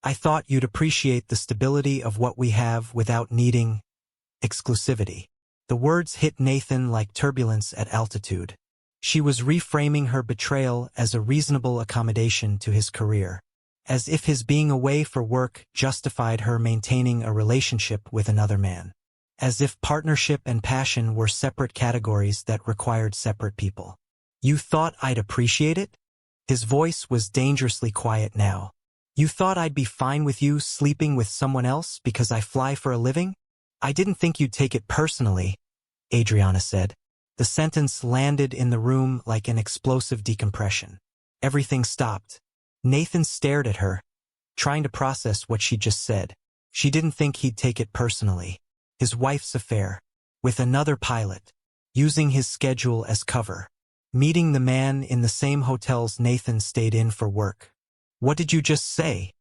Speaker 1: I thought you'd appreciate the stability of what we have without needing exclusivity. The words hit Nathan like turbulence at altitude. She was reframing her betrayal as a reasonable accommodation to his career, as if his being away for work justified her maintaining a relationship with another man, as if partnership and passion were separate categories that required separate people. You thought I'd appreciate it? His voice was dangerously quiet now. You thought I'd be fine with you sleeping with someone else because I fly for a living? I didn't think you'd take it personally, Adriana said. The sentence landed in the room like an explosive decompression. Everything stopped. Nathan stared at her, trying to process what she just said. She didn't think he'd take it personally. His wife's affair, with another pilot, using his schedule as cover, meeting the man in the same hotels Nathan stayed in for work. What did you just say?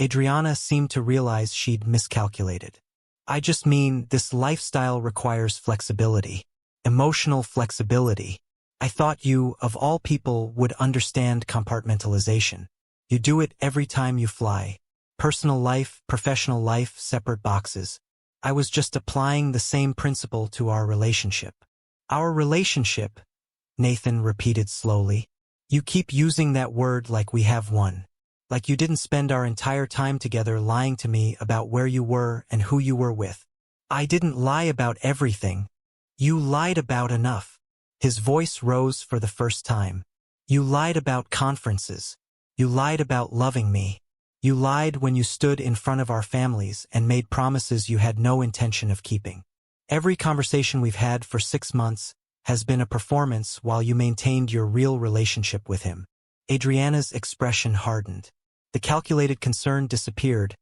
Speaker 1: Adriana seemed to realize she'd miscalculated. I just mean this lifestyle requires flexibility, emotional flexibility. I thought you, of all people, would understand compartmentalization. You do it every time you fly. Personal life, professional life, separate boxes. I was just applying the same principle to our relationship. Our relationship, Nathan repeated slowly. You keep using that word like we have one. Like you didn't spend our entire time together lying to me about where you were and who you were with. I didn't lie about everything. You lied about enough. His voice rose for the first time. You lied about conferences. You lied about loving me. You lied when you stood in front of our families and made promises you had no intention of keeping. Every conversation we've had for 6 months has been a performance while you maintained your real relationship with him. Adriana's expression hardened. The calculated concern disappeared,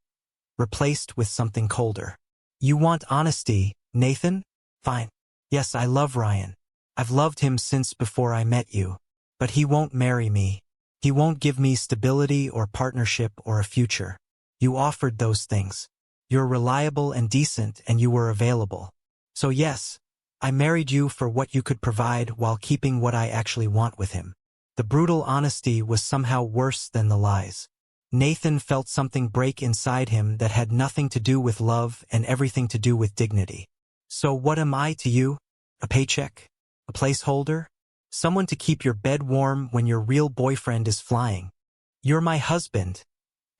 Speaker 1: replaced with something colder. You want honesty, Nathan? Fine. Yes, I love Ryan. I've loved him since before I met you. But he won't marry me. He won't give me stability or partnership or a future. You offered those things. You're reliable and decent and you were available. So yes, I married you for what you could provide while keeping what I actually want with him. The brutal honesty was somehow worse than the lies. Nathan felt something break inside him that had nothing to do with love and everything to do with dignity. So what am I to you? A paycheck? A placeholder? Someone to keep your bed warm when your real boyfriend is flying? You're my husband,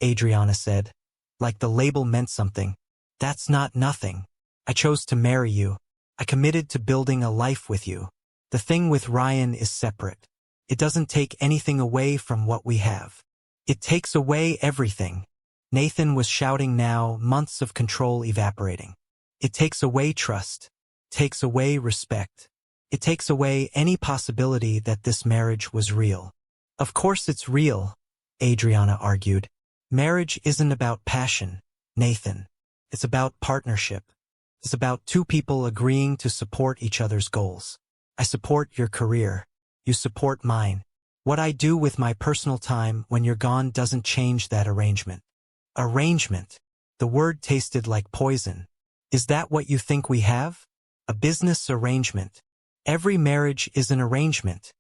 Speaker 1: Adriana said, like the label meant something. That's not nothing. I chose to marry you. I committed to building a life with you. The thing with Ryan is separate. It doesn't take anything away from what we have. It takes away everything. Nathan was shouting now, months of control evaporating. It takes away trust. Takes away respect. It takes away any possibility that this marriage was real. Of course it's real, Adriana argued. Marriage isn't about passion, Nathan. It's about partnership. It's about two people agreeing to support each other's goals. I support your career. You support mine. What I do with my personal time when you're gone doesn't change that arrangement. Arrangement. The word tasted like poison. Is that what you think we have? A business arrangement. Every marriage is an arrangement,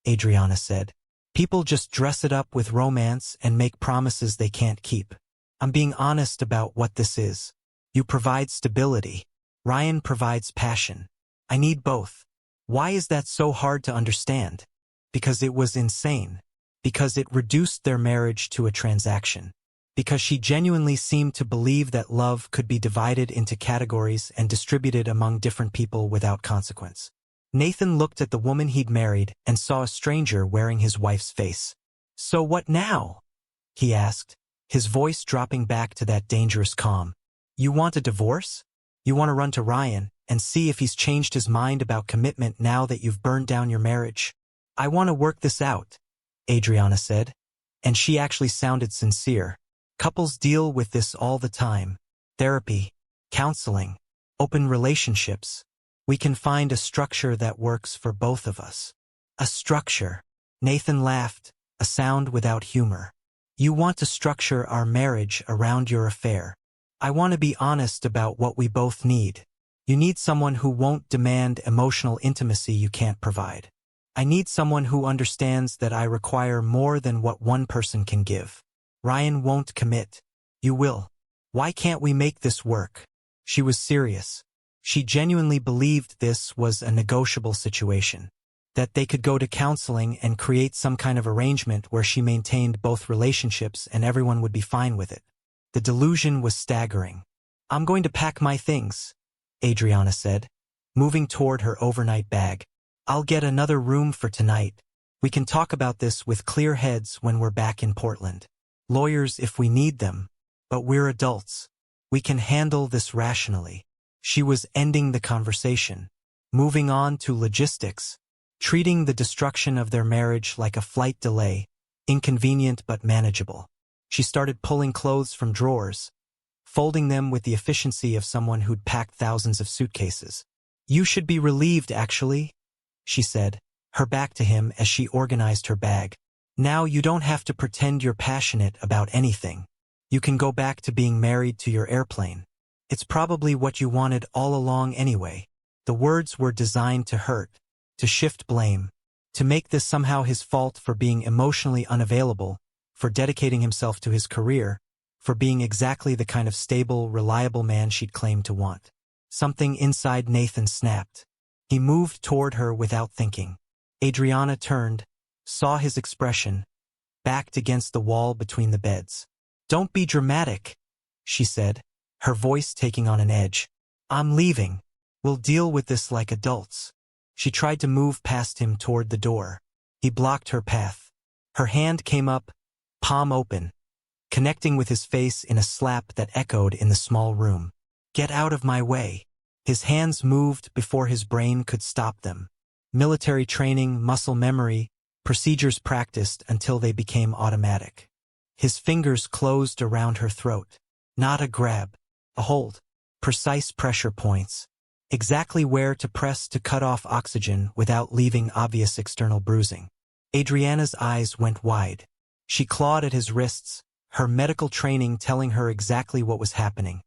Speaker 1: Adriana said. People just dress it up with romance and make promises they can't keep. I'm being honest about what this is. You provide stability. Ryan provides passion. I need both. Why is that so hard to understand? Because it was insane. Because it reduced their marriage to a transaction. Because she genuinely seemed to believe that love could be divided into categories and distributed among different people without consequence. Nathan looked at the woman he'd married and saw a stranger wearing his wife's face. "So what now?" he asked, his voice dropping back to that dangerous calm. "You want a divorce? You want to run to Ryan and see if he's changed his mind about commitment now that you've burned down your marriage?" "I want to work this out," Adriana said. And she actually sounded sincere. Couples deal with this all the time. Therapy, counseling, open relationships. We can find a structure that works for both of us. A structure. Nathan laughed, a sound without humor. "You want to structure our marriage around your affair. I want to be honest about what we both need. You need someone who won't demand emotional intimacy you can't provide. I need someone who understands that I require more than what one person can give. Ryan won't commit. You will. Why can't we make this work?" She was serious. She genuinely believed this was a negotiable situation. That they could go to counseling and create some kind of arrangement where she maintained both relationships and everyone would be fine with it. The delusion was staggering. "I'm going to pack my things," Adriana said, moving toward her overnight bag. "I'll get another room for tonight. We can talk about this with clear heads when we're back in Portland. Lawyers if we need them, but we're adults. We can handle this rationally." She was ending the conversation, moving on to logistics, treating the destruction of their marriage like a flight delay, inconvenient but manageable. She started pulling clothes from drawers, folding them with the efficiency of someone who'd packed thousands of suitcases. "You should be relieved, actually," she said, her back to him as she organized her bag. "Now you don't have to pretend you're passionate about anything. You can go back to being married to your airplane. It's probably what you wanted all along anyway." The words were designed to hurt, to shift blame, to make this somehow his fault for being emotionally unavailable, for dedicating himself to his career, for being exactly the kind of stable, reliable man she'd claimed to want. Something inside Nathan snapped. He moved toward her without thinking. Adriana turned, saw his expression, backed against the wall between the beds. "Don't be dramatic," she said, her voice taking on an edge. "I'm leaving. We'll deal with this like adults." She tried to move past him toward the door. He blocked her path. Her hand came up, palm open, connecting with his face in a slap that echoed in the small room. "Get out of my way." His hands moved before his brain could stop them. Military training, muscle memory, procedures practiced until they became automatic. His fingers closed around her throat. Not a grab, a hold. Precise pressure points. Exactly where to press to cut off oxygen without leaving obvious external bruising. Adriana's eyes went wide. She clawed at his wrists, her medical training telling her exactly what was happening.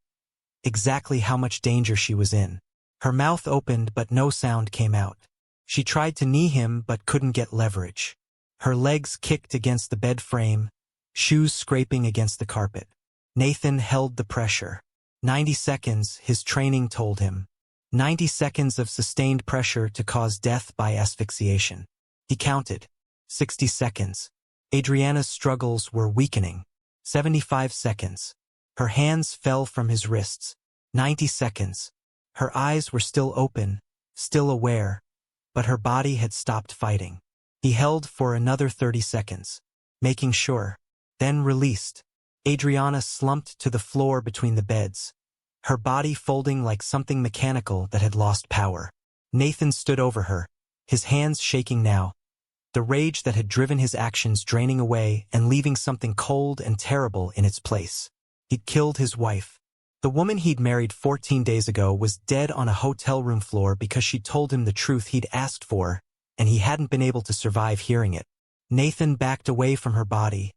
Speaker 1: Exactly how much danger she was in. Her mouth opened but no sound came out. She tried to knee him but couldn't get leverage. Her legs kicked against the bed frame, shoes scraping against the carpet. Nathan held the pressure. 90 seconds, his training told him. 90 seconds of sustained pressure to cause death by asphyxiation. He counted. 60 seconds. Adriana's struggles were weakening. 75 seconds. Her hands fell from his wrists. 90 seconds. Her eyes were still open, still aware, but her body had stopped fighting. He held for another 30 seconds, making sure, then released. Adriana slumped to the floor between the beds, her body folding like something mechanical that had lost power. Nathan stood over her, his hands shaking now, the rage that had driven his actions draining away and leaving something cold and terrible in its place. He'd killed his wife. The woman he'd married 14 days ago was dead on a hotel room floor because she told him the truth he'd asked for, and he hadn't been able to survive hearing it. Nathan backed away from her body,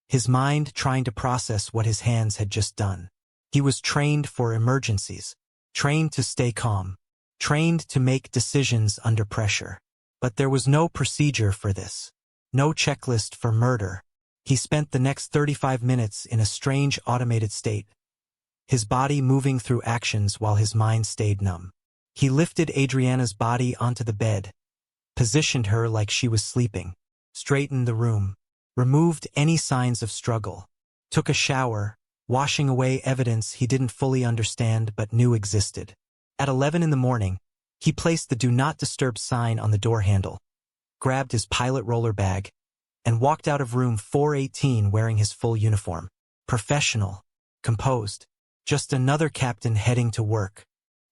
Speaker 1: his mind trying to process what his hands had just done. He was trained for emergencies, trained to stay calm, trained to make decisions under pressure. But there was no procedure for this, no checklist for murder. He spent the next 35 minutes in a strange automated state, his body moving through actions while his mind stayed numb. He lifted Adriana's body onto the bed, positioned her like she was sleeping, straightened the room, removed any signs of struggle, took a shower, washing away evidence he didn't fully understand but knew existed. At 11 in the morning, he placed the Do Not Disturb sign on the door handle, grabbed his pilot roller bag, and walked out of room 418 wearing his full uniform. Professional, composed, just another captain heading to work.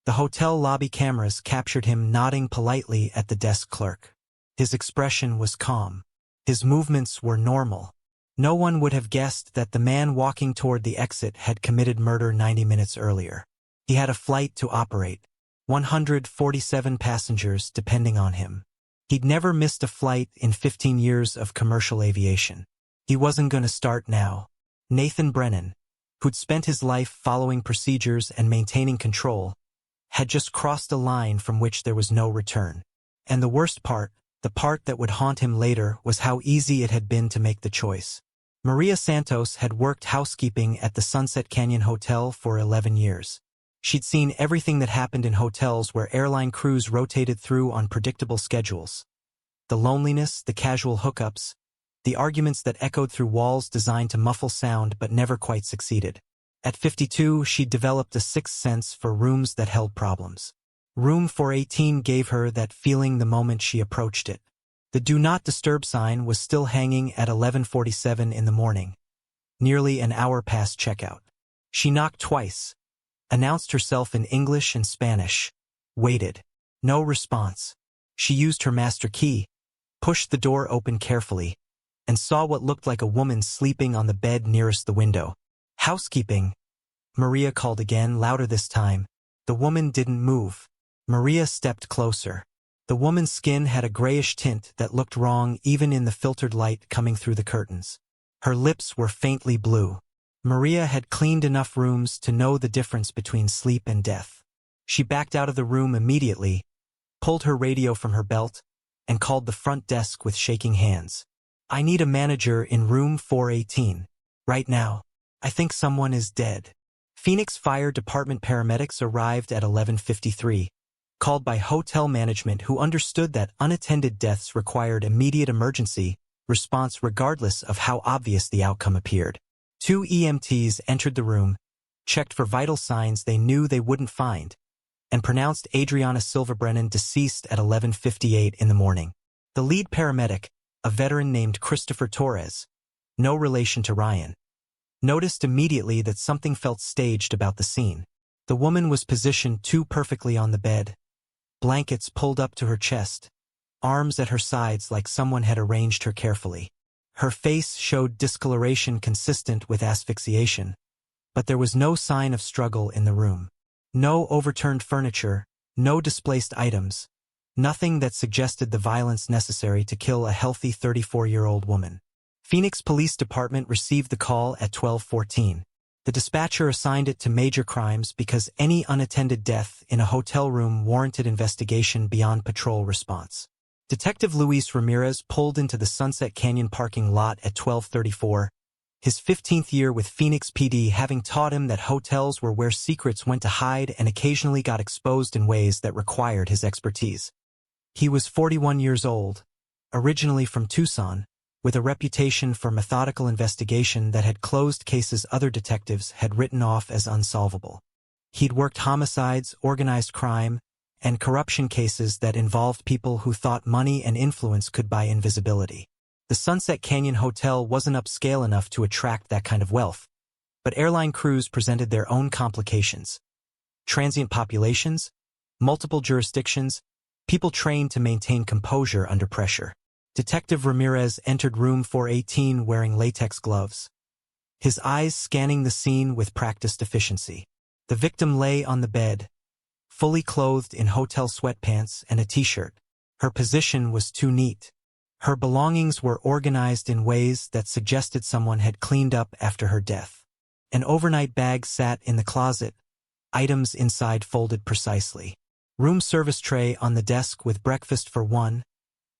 Speaker 1: The hotel lobby cameras captured him nodding politely at the desk clerk. His expression was calm. His movements were normal. No one would have guessed that the man walking toward the exit had committed murder 90 minutes earlier. He had a flight to operate, 147 passengers depending on him. He'd never missed a flight in 15 years of commercial aviation. He wasn't going to start now. Nathan Brennan, who'd spent his life following procedures and maintaining control, had just crossed a line from which there was no return. And the worst part, the part that would haunt him later, was how easy it had been to make the choice. Maria Santos had worked housekeeping at the Sunset Canyon Hotel for 11 years. She'd seen everything that happened in hotels where airline crews rotated through on predictable schedules. The loneliness, the casual hookups, the arguments that echoed through walls designed to muffle sound but never quite succeeded. At 52, she'd developed a sixth sense for rooms that held problems. Room 418 gave her that feeling the moment she approached it. The Do Not Disturb sign was still hanging at 11:47 in the morning, nearly an hour past checkout. She knocked twice, announced herself in English and Spanish, waited. No response. She used her master key, pushed the door open carefully, and saw what looked like a woman sleeping on the bed nearest the window. "Housekeeping," Maria called again, louder this time. The woman didn't move. Maria stepped closer. The woman's skin had a grayish tint that looked wrong even in the filtered light coming through the curtains. Her lips were faintly blue. Maria had cleaned enough rooms to know the difference between sleep and death. She backed out of the room immediately, pulled her radio from her belt, and called the front desk with shaking hands. "I need a manager in room 418. Right now. I think someone is dead." Phoenix Fire Department paramedics arrived at 11:53, called by hotel management who understood that unattended deaths required immediate emergency response regardless of how obvious the outcome appeared. 2 EMTs entered the room, checked for vital signs they knew they wouldn't find, and pronounced Adriana Silva Brennan deceased at 11:58 in the morning. The lead paramedic, a veteran named Christopher Torres, no relation to Ryan, noticed immediately that something felt staged about the scene. The woman was positioned too perfectly on the bed, blankets pulled up to her chest, arms at her sides like someone had arranged her carefully. Her face showed discoloration consistent with asphyxiation, but there was no sign of struggle in the room. No overturned furniture, no displaced items, nothing that suggested the violence necessary to kill a healthy 34-year-old woman. Phoenix Police Department received the call at 12:14. The dispatcher assigned it to major crimes because any unattended death in a hotel room warranted investigation beyond patrol response. Detective Luis Ramirez pulled into the Sunset Canyon parking lot at 12:34, his 15th year with Phoenix PD having taught him that hotels were where secrets went to hide and occasionally got exposed in ways that required his expertise. He was 41 years old, originally from Tucson, with a reputation for methodical investigation that had closed cases other detectives had written off as unsolvable. He'd worked homicides, organized crime, and corruption cases that involved people who thought money and influence could buy invisibility. The Sunset Canyon Hotel wasn't upscale enough to attract that kind of wealth, but airline crews presented their own complications. Transient populations, multiple jurisdictions, people trained to maintain composure under pressure. Detective Ramirez entered room 418 wearing latex gloves, his eyes scanning the scene with practiced efficiency. The victim lay on the bed, fully clothed in hotel sweatpants and a t-shirt. Her position was too neat. Her belongings were organized in ways that suggested someone had cleaned up after her death. An overnight bag sat in the closet, items inside folded precisely. Room service tray on the desk with breakfast for one,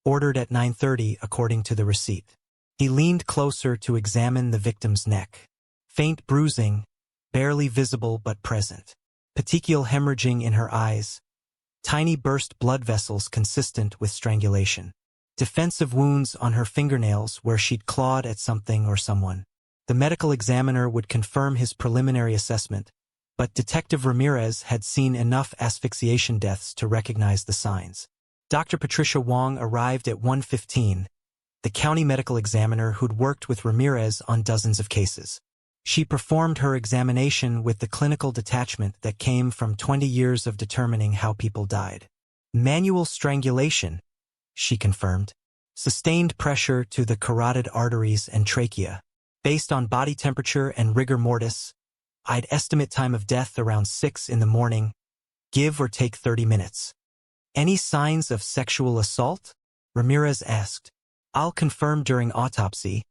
Speaker 1: ordered at 9:30 according to the receipt. He leaned closer to examine the victim's neck. Faint bruising, barely visible but present. Petechial hemorrhaging in her eyes. Tiny burst blood vessels consistent with strangulation. Defensive wounds on her fingernails where she'd clawed at something or someone. The medical examiner would confirm his preliminary assessment, but Detective Ramirez had seen enough asphyxiation deaths to recognize the signs. Dr. Patricia Wong arrived at 1:15, the county medical examiner who'd worked with Ramirez on dozens of cases. She performed her examination with the clinical detachment that came from 20 years of determining how people died. Manual strangulation, she confirmed. Sustained pressure to the carotid arteries and trachea. Based on body temperature and rigor mortis, I'd estimate time of death around 6 in the morning, give or take 30 minutes. Any signs of sexual assault? Ramirez asked. I'll confirm during autopsy,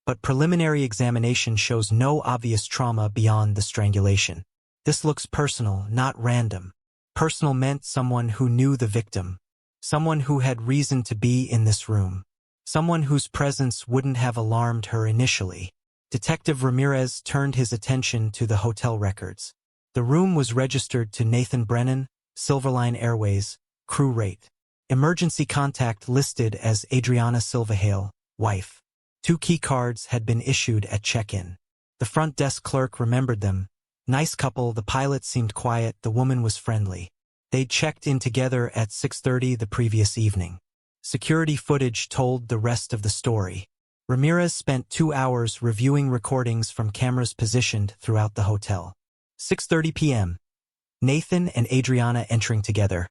Speaker 1: but preliminary examination shows no obvious trauma beyond the strangulation. This looks personal, not random. Personal meant someone who knew the victim. Someone who had reason to be in this room. Someone whose presence wouldn't have alarmed her initially. Detective Ramirez turned his attention to the hotel records. The room was registered to Nathan Brennan, Silverline Airways, crew rate. Emergency contact listed as Adriana Silva, wife. 2 key cards had been issued at check-in. The front desk clerk remembered them. Nice couple, the pilot seemed quiet, the woman was friendly. They'd checked in together at 6:30 the previous evening. Security footage told the rest of the story. Ramirez spent 2 hours reviewing recordings from cameras positioned throughout the hotel. 6:30 p.m. Nathan and Adriana entering together,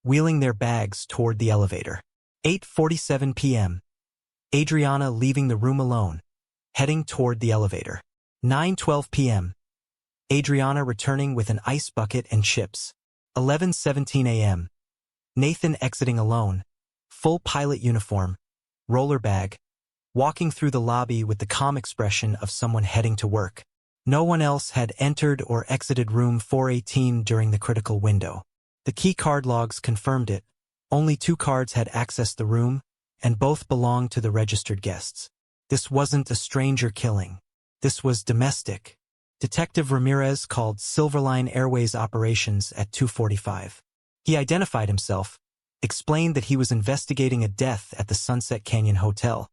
Speaker 1: wheeling their bags toward the elevator. 8:47 p.m. Adriana leaving the room alone, heading toward the elevator. 9:12 p.m. Adriana returning with an ice bucket and chips. 11:17 a.m. Nathan exiting alone, full pilot uniform, roller bag, walking through the lobby with the calm expression of someone heading to work. No one else had entered or exited room 418 during the critical window. The key card logs confirmed it. Only 2 cards had accessed the room, and both belonged to the registered guests. This wasn't a stranger killing. This was domestic. Detective Ramirez called Silverline Airways operations at 2:45. He identified himself, explained that he was investigating a death at the Sunset Canyon Hotel,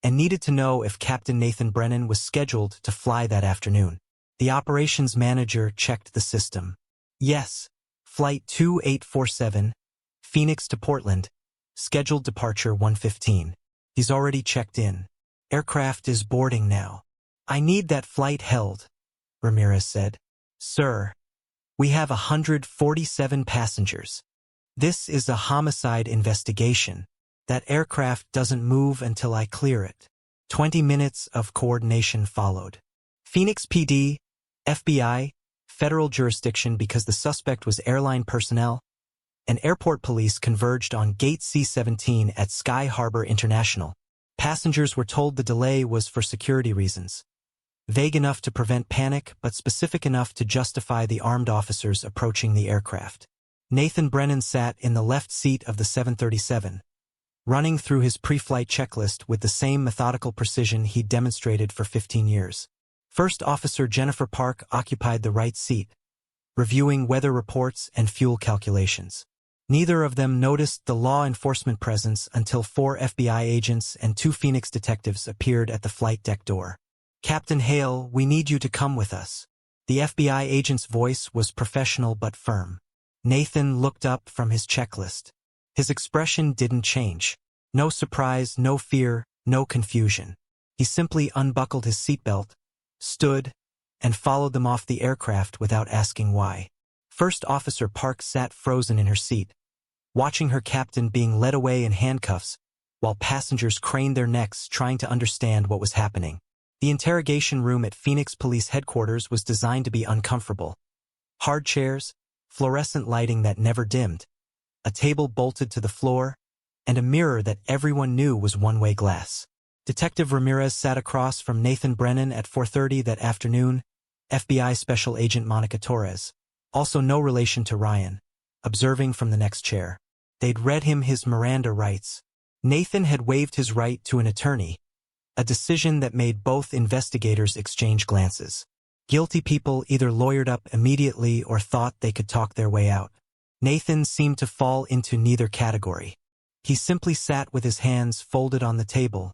Speaker 1: and needed to know if Captain Nathan Brennan was scheduled to fly that afternoon. The operations manager checked the system. Yes, Flight 2847, Phoenix to Portland, scheduled departure 1:15. He's already checked in. Aircraft is boarding now. I need that flight held, Ramirez said. Sir, we have 147 passengers. This is a homicide investigation. That aircraft doesn't move until I clear it. 20 minutes of coordination followed. Phoenix PD, FBI, federal jurisdiction because the suspect was airline personnel, and airport police converged on Gate C-17 at Sky Harbor International. Passengers were told the delay was for security reasons. Vague enough to prevent panic, but specific enough to justify the armed officers approaching the aircraft. Nathan Brennan sat in the left seat of the 737, running through his pre-flight checklist with the same methodical precision he'd demonstrated for 15 years. First Officer Jennifer Park occupied the right seat, reviewing weather reports and fuel calculations. Neither of them noticed the law enforcement presence until 4 FBI agents and 2 Phoenix detectives appeared at the flight deck door. Captain Hale, we need you to come with us. The FBI agent's voice was professional but firm. Nathan looked up from his checklist. His expression didn't change. No surprise, no fear, no confusion. He simply unbuckled his seatbelt, stood, and followed them off the aircraft without asking why. First Officer Park sat frozen in her seat, watching her captain being led away in handcuffs, while passengers craned their necks trying to understand what was happening. The interrogation room at Phoenix Police Headquarters was designed to be uncomfortable. Hard chairs, fluorescent lighting that never dimmed, a table bolted to the floor, and a mirror that everyone knew was one-way glass. Detective Ramirez sat across from Nathan Brennan at 4:30 that afternoon, FBI Special Agent Monica Torres, also no relation to Ryan, observing from the next chair. They'd read him his Miranda rights. Nathan had waived his right to an attorney, a decision that made both investigators exchange glances. Guilty people either lawyered up immediately or thought they could talk their way out. Nathan seemed to fall into neither category. He simply sat with his hands folded on the table,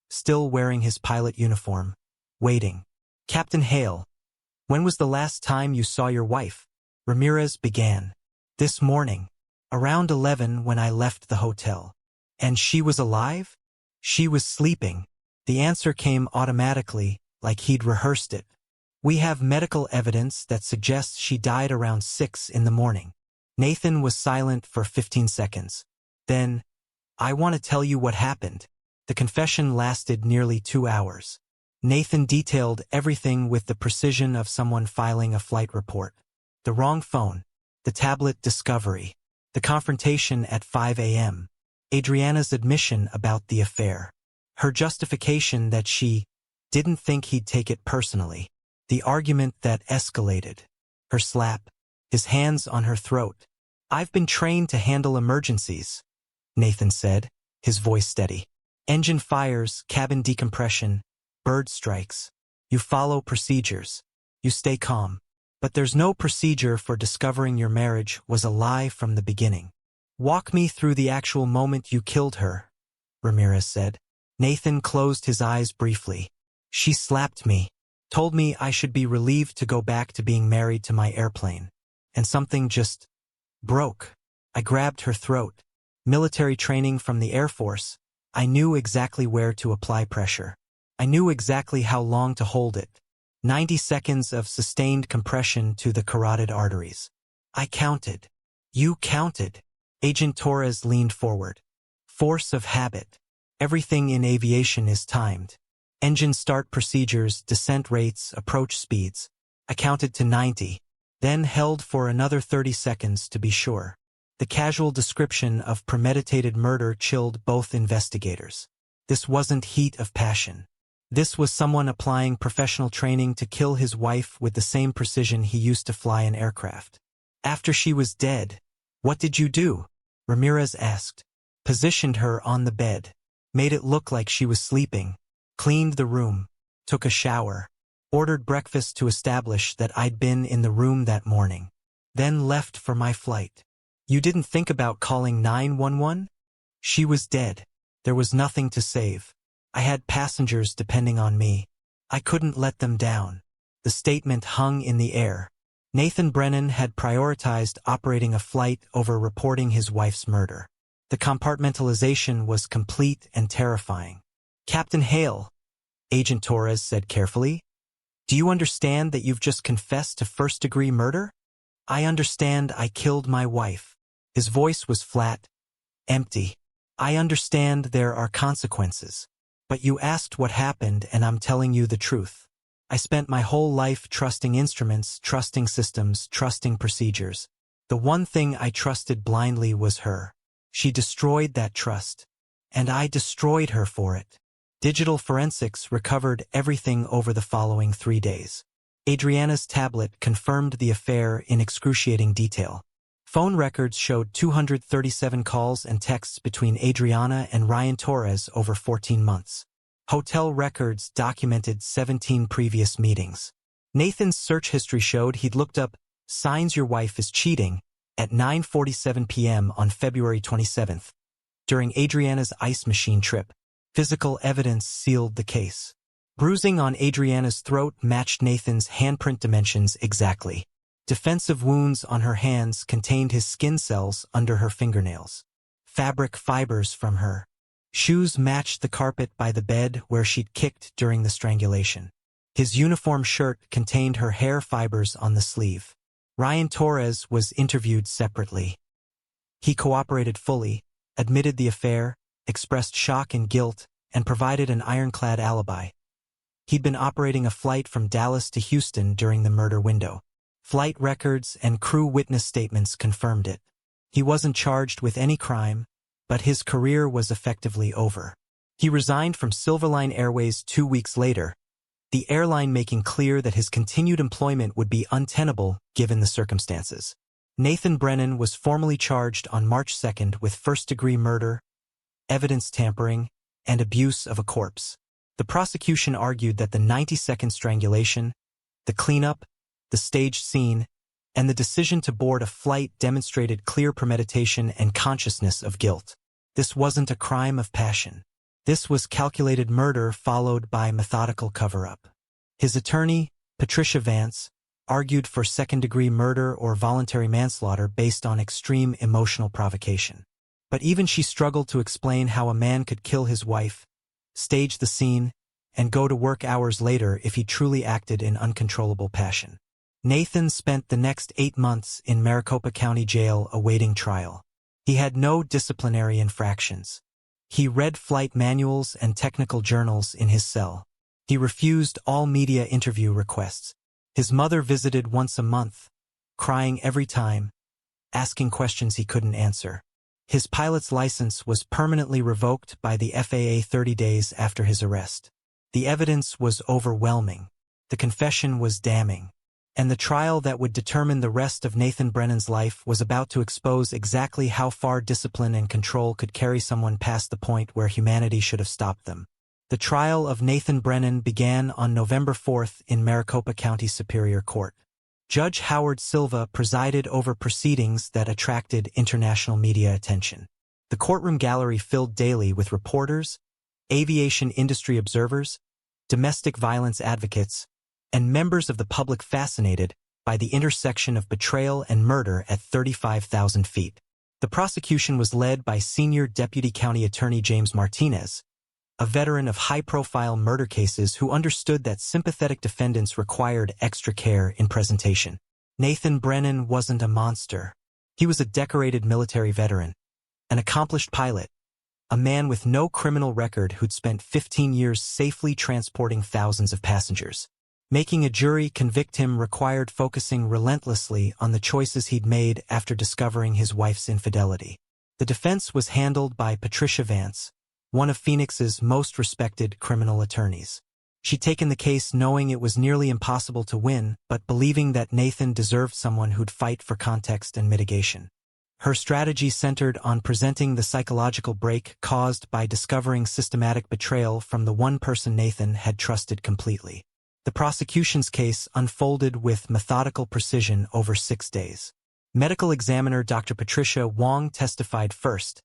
Speaker 1: still wearing his pilot uniform, waiting. "Captain Hale, when was the last time you saw your wife?" Ramirez began. "This morning, around 11 when I left the hotel." "And she was alive?" "She was sleeping." The answer came automatically, like he'd rehearsed it. "We have medical evidence that suggests she died around 6 in the morning." Nathan was silent for 15 seconds. Then, "I want to tell you what happened." The confession lasted nearly 2 hours. Nathan detailed everything with the precision of someone filing a flight report. The wrong phone, the tablet discovery, the confrontation at 5 a.m., Adriana's admission about the affair, her justification that she didn't think he'd take it personally, the argument that escalated, her slap, his hands on her throat. "I've been trained to handle emergencies," Nathan said, his voice steady. "Engine fires, cabin decompression, bird strikes. You follow procedures. You stay calm. But there's no procedure for discovering your marriage was a lie from the beginning." "Walk me through the actual moment you killed her," Ramirez said. Nathan closed his eyes briefly. "She slapped me, told me I should be relieved to go back to being married to my airplane. And something just broke. I grabbed her throat. Military training from the Air Force. I knew exactly where to apply pressure. I knew exactly how long to hold it. 90 seconds of sustained compression to the carotid arteries. I counted. You counted." Agent Torres leaned forward. "Force of habit. Everything in aviation is timed. Engine start procedures, descent rates, approach speeds. I counted to 90, then held for another 30 seconds to be sure." The casual description of premeditated murder chilled both investigators. This wasn't heat of passion. This was someone applying professional training to kill his wife with the same precision he used to fly an aircraft. "After she was dead, what did you do?" Ramirez asked. "Positioned her on the bed. Made it look like she was sleeping. Cleaned the room. Took a shower. Ordered breakfast to establish that I'd been in the room that morning. Then left for my flight." "You didn't think about calling 911? She was dead. There was nothing to save. I had passengers depending on me. I couldn't let them down." The statement hung in the air. Nathan Brennan had prioritized operating a flight over reporting his wife's murder. The compartmentalization was complete and terrifying. "Captain Hale," Agent Torres said carefully, "do you understand that you've just confessed to first-degree murder?" "I understand I killed my wife." His voice was flat, empty. "I understand there are consequences. But you asked what happened and I'm telling you the truth. I spent my whole life trusting instruments, trusting systems, trusting procedures. The one thing I trusted blindly was her. She destroyed that trust. And I destroyed her for it." Digital forensics recovered everything over the following 3 days. Adriana's tablet confirmed the affair in excruciating detail. Phone records showed 237 calls and texts between Adriana and Ryan Torres over 14 months. Hotel records documented 17 previous meetings. Nathan's search history showed he'd looked up "signs your wife is cheating" at 9:47 p.m. on February 27th. During Adriana's ice machine trip, physical evidence sealed the case. Bruising on Adriana's throat matched Nathan's handprint dimensions exactly. Defensive wounds on her hands contained his skin cells under her fingernails. Fabric fibers from her shoes matched the carpet by the bed where she'd kicked during the strangulation. His uniform shirt contained her hair fibers on the sleeve. Ryan Torres was interviewed separately. He cooperated fully, admitted the affair, expressed shock and guilt, and provided an ironclad alibi. He'd been operating a flight from Dallas to Houston during the murder window. Flight records and crew witness statements confirmed it. He wasn't charged with any crime, but his career was effectively over. He resigned from Silverline Airways 2 weeks later, the airline making clear that his continued employment would be untenable given the circumstances. Nathan Brennan was formally charged on March 2nd with first-degree murder, evidence tampering, and abuse of a corpse. The prosecution argued that the 90-second strangulation, the cleanup, the staged scene, and the decision to board a flight demonstrated clear premeditation and consciousness of guilt. This wasn't a crime of passion. This was calculated murder followed by methodical cover-up. His attorney, Patricia Vance, argued for second-degree murder or voluntary manslaughter based on extreme emotional provocation. But even she struggled to explain how a man could kill his wife, stage the scene, and go to work hours later if he truly acted in uncontrollable passion. Nathan spent the next 8 months in Maricopa County Jail awaiting trial. He had no disciplinary infractions. He read flight manuals and technical journals in his cell. He refused all media interview requests. His mother visited once a month, crying every time, asking questions he couldn't answer. His pilot's license was permanently revoked by the FAA 30 days after his arrest. The evidence was overwhelming. The confession was damning. And the trial that would determine the rest of Nathan Brennan's life was about to expose exactly how far discipline and control could carry someone past the point where humanity should have stopped them. The trial of Nathan Brennan began on November 4th in Maricopa County Superior Court. Judge Howard Silva presided over proceedings that attracted international media attention. The courtroom gallery filled daily with reporters, aviation industry observers, domestic violence advocates, and members of the public fascinated by the intersection of betrayal and murder at 35,000 feet. The prosecution was led by Senior Deputy County Attorney James Martinez, a veteran of high-profile murder cases who understood that sympathetic defendants required extra care in presentation. Nathan Brennan wasn't a monster. He was a decorated military veteran, an accomplished pilot, a man with no criminal record who'd spent 15 years safely transporting thousands of passengers. Making a jury convict him required focusing relentlessly on the choices he'd made after discovering his wife's infidelity. The defense was handled by Patricia Vance, one of Phoenix's most respected criminal attorneys. She'd taken the case knowing it was nearly impossible to win, but believing that Nathan deserved someone who'd fight for context and mitigation. Her strategy centered on presenting the psychological break caused by discovering systematic betrayal from the one person Nathan had trusted completely. The prosecution's case unfolded with methodical precision over 6 days. Medical examiner Dr. Patricia Wong testified first,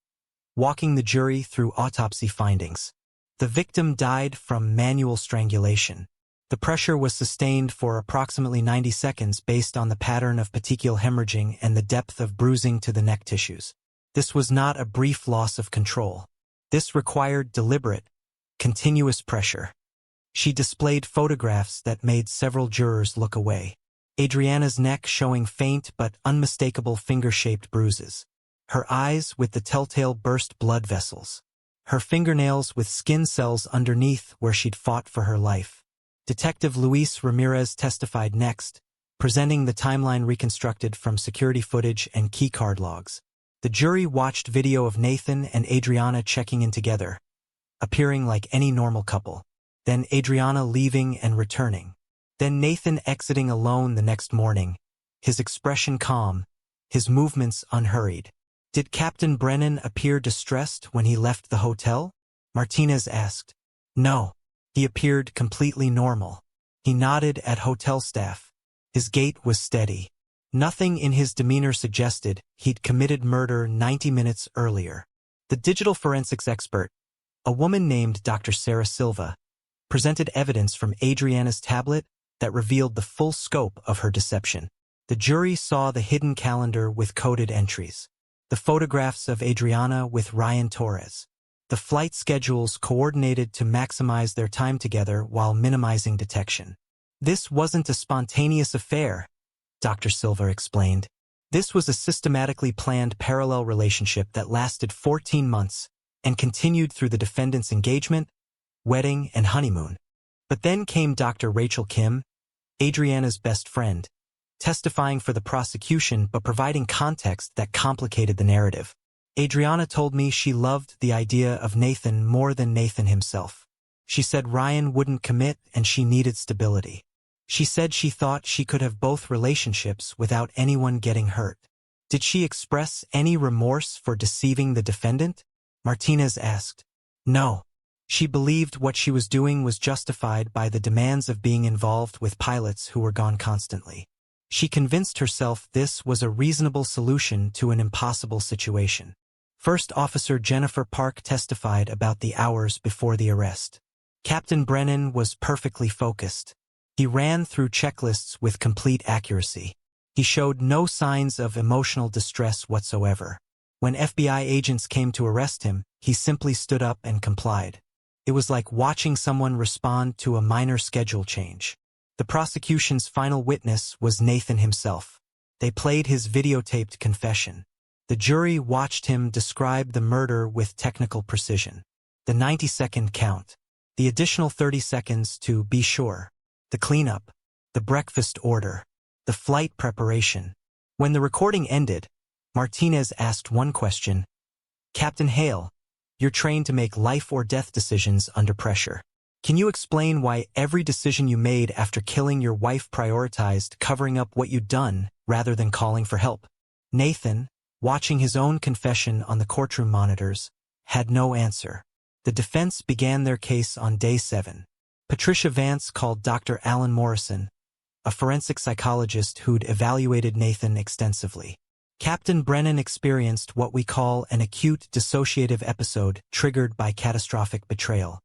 Speaker 1: walking the jury through autopsy findings. The victim died from manual strangulation. The pressure was sustained for approximately 90 seconds based on the pattern of petechial hemorrhaging and the depth of bruising to the neck tissues. This was not a brief loss of control. This required deliberate, continuous pressure. She displayed photographs that made several jurors look away. Adriana's neck showing faint but unmistakable finger-shaped bruises. Her eyes with the telltale burst blood vessels. Her fingernails with skin cells underneath where she'd fought for her life. Detective Luis Ramirez testified next, presenting the timeline reconstructed from security footage and keycard logs. The jury watched video of Nathan and Adriana checking in together, appearing like any normal couple. Then Adriana leaving and returning. Then Nathan exiting alone the next morning, his expression calm, his movements unhurried. Did Captain Brennan appear distressed when he left the hotel? Martinez asked. No. He appeared completely normal. He nodded at hotel staff. His gait was steady. Nothing in his demeanor suggested he'd committed murder 90 minutes earlier. The digital forensics expert, a woman named Dr. Sarah Silva, presented evidence from Adriana's tablet that revealed the full scope of her deception. The jury saw the hidden calendar with coded entries, the photographs of Adriana with Ryan Torres, the flight schedules coordinated to maximize their time together while minimizing detection. This wasn't a spontaneous affair, Dr. Silva explained. This was a systematically planned parallel relationship that lasted 14 months and continued through the defendant's engagement, wedding, and honeymoon. But then came Dr. Rachel Kim, Adriana's best friend, testifying for the prosecution but providing context that complicated the narrative. Adriana told me she loved the idea of Nathan more than Nathan himself. She said Ryan wouldn't commit and she needed stability. She said she thought she could have both relationships without anyone getting hurt. Did she express any remorse for deceiving the defendant? Martinez asked. No. She believed what she was doing was justified by the demands of being involved with pilots who were gone constantly. She convinced herself this was a reasonable solution to an impossible situation. First Officer Jennifer Park testified about the hours before the arrest. Captain Brennan was perfectly focused. He ran through checklists with complete accuracy. He showed no signs of emotional distress whatsoever. When FBI agents came to arrest him, he simply stood up and complied. It was like watching someone respond to a minor schedule change. The prosecution's final witness was Nathan himself. They played his videotaped confession. The jury watched him describe the murder with technical precision. The 90-second count. The additional 30 seconds to be sure. The cleanup. The breakfast order. The flight preparation. When the recording ended, Martinez asked one question. Captain Hale, you're trained to make life or death decisions under pressure. Can you explain why every decision you made after killing your wife prioritized covering up what you'd done rather than calling for help? Nathan, watching his own confession on the courtroom monitors, had no answer. The defense began their case on day 7. Patricia Vance called Dr. Alan Morrison, a forensic psychologist who'd evaluated Nathan extensively. Captain Brennan experienced what we call an acute dissociative episode triggered by catastrophic betrayal.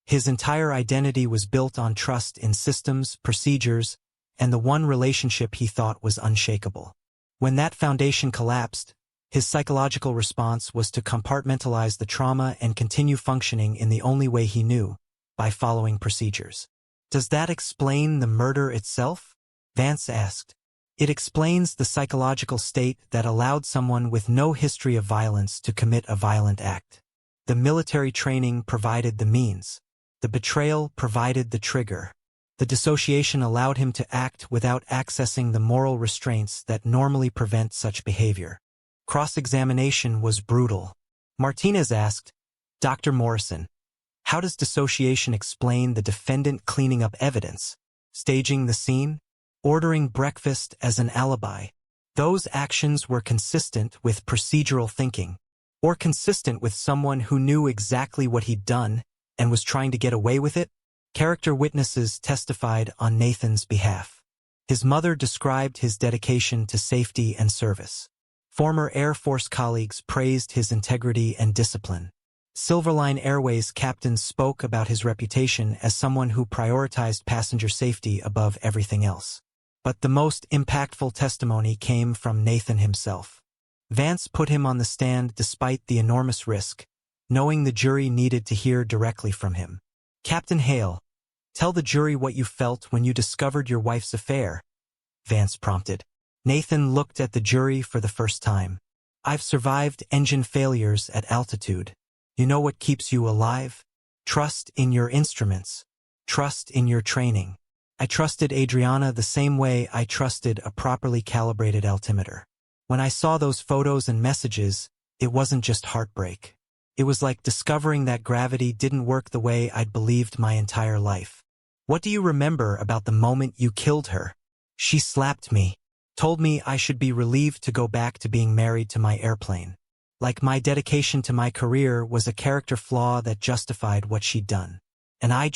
Speaker 1: His entire identity was built on trust in systems, procedures, and the one relationship he thought was unshakable. When that foundation collapsed, his psychological response was to compartmentalize the trauma and continue functioning in the only way he knew, by following procedures. Does that explain the murder itself? Vance asked. It explains the psychological state that allowed someone with no history of violence to commit a violent act. The military training provided the means. The betrayal provided the trigger. The dissociation allowed him to act without accessing the moral restraints that normally prevent such behavior. Cross-examination was brutal. Martinez asked, Dr. Morrison, how does dissociation explain the defendant cleaning up evidence, staging the scene, ordering breakfast as an alibi? Those actions were consistent with procedural thinking, or consistent with someone who knew exactly what he'd done and was trying to get away with it? Character witnesses testified on Nathan's behalf. His mother described his dedication to safety and service. Former Air Force colleagues praised his integrity and discipline. Silverline Airways captains spoke about his reputation as someone who prioritized passenger safety above everything else. But the most impactful testimony came from Nathan himself. Vance put him on the stand despite the enormous risk, knowing the jury needed to hear directly from him. Captain Hale, tell the jury what you felt when you discovered your wife's affair, Vance prompted. Nathan looked at the jury for the first time. I've survived engine failures at altitude. You know what keeps you alive? Trust in your instruments. Trust in your training. I trusted Adriana the same way I trusted a properly calibrated altimeter. When I saw those photos and messages, it wasn't just heartbreak. It was like discovering that gravity didn't work the way I'd believed my entire life. What do you remember about the moment you killed her? She slapped me, told me I should be relieved to go back to being married to my airplane. Like my dedication to my career was a character flaw that justified what she'd done. And I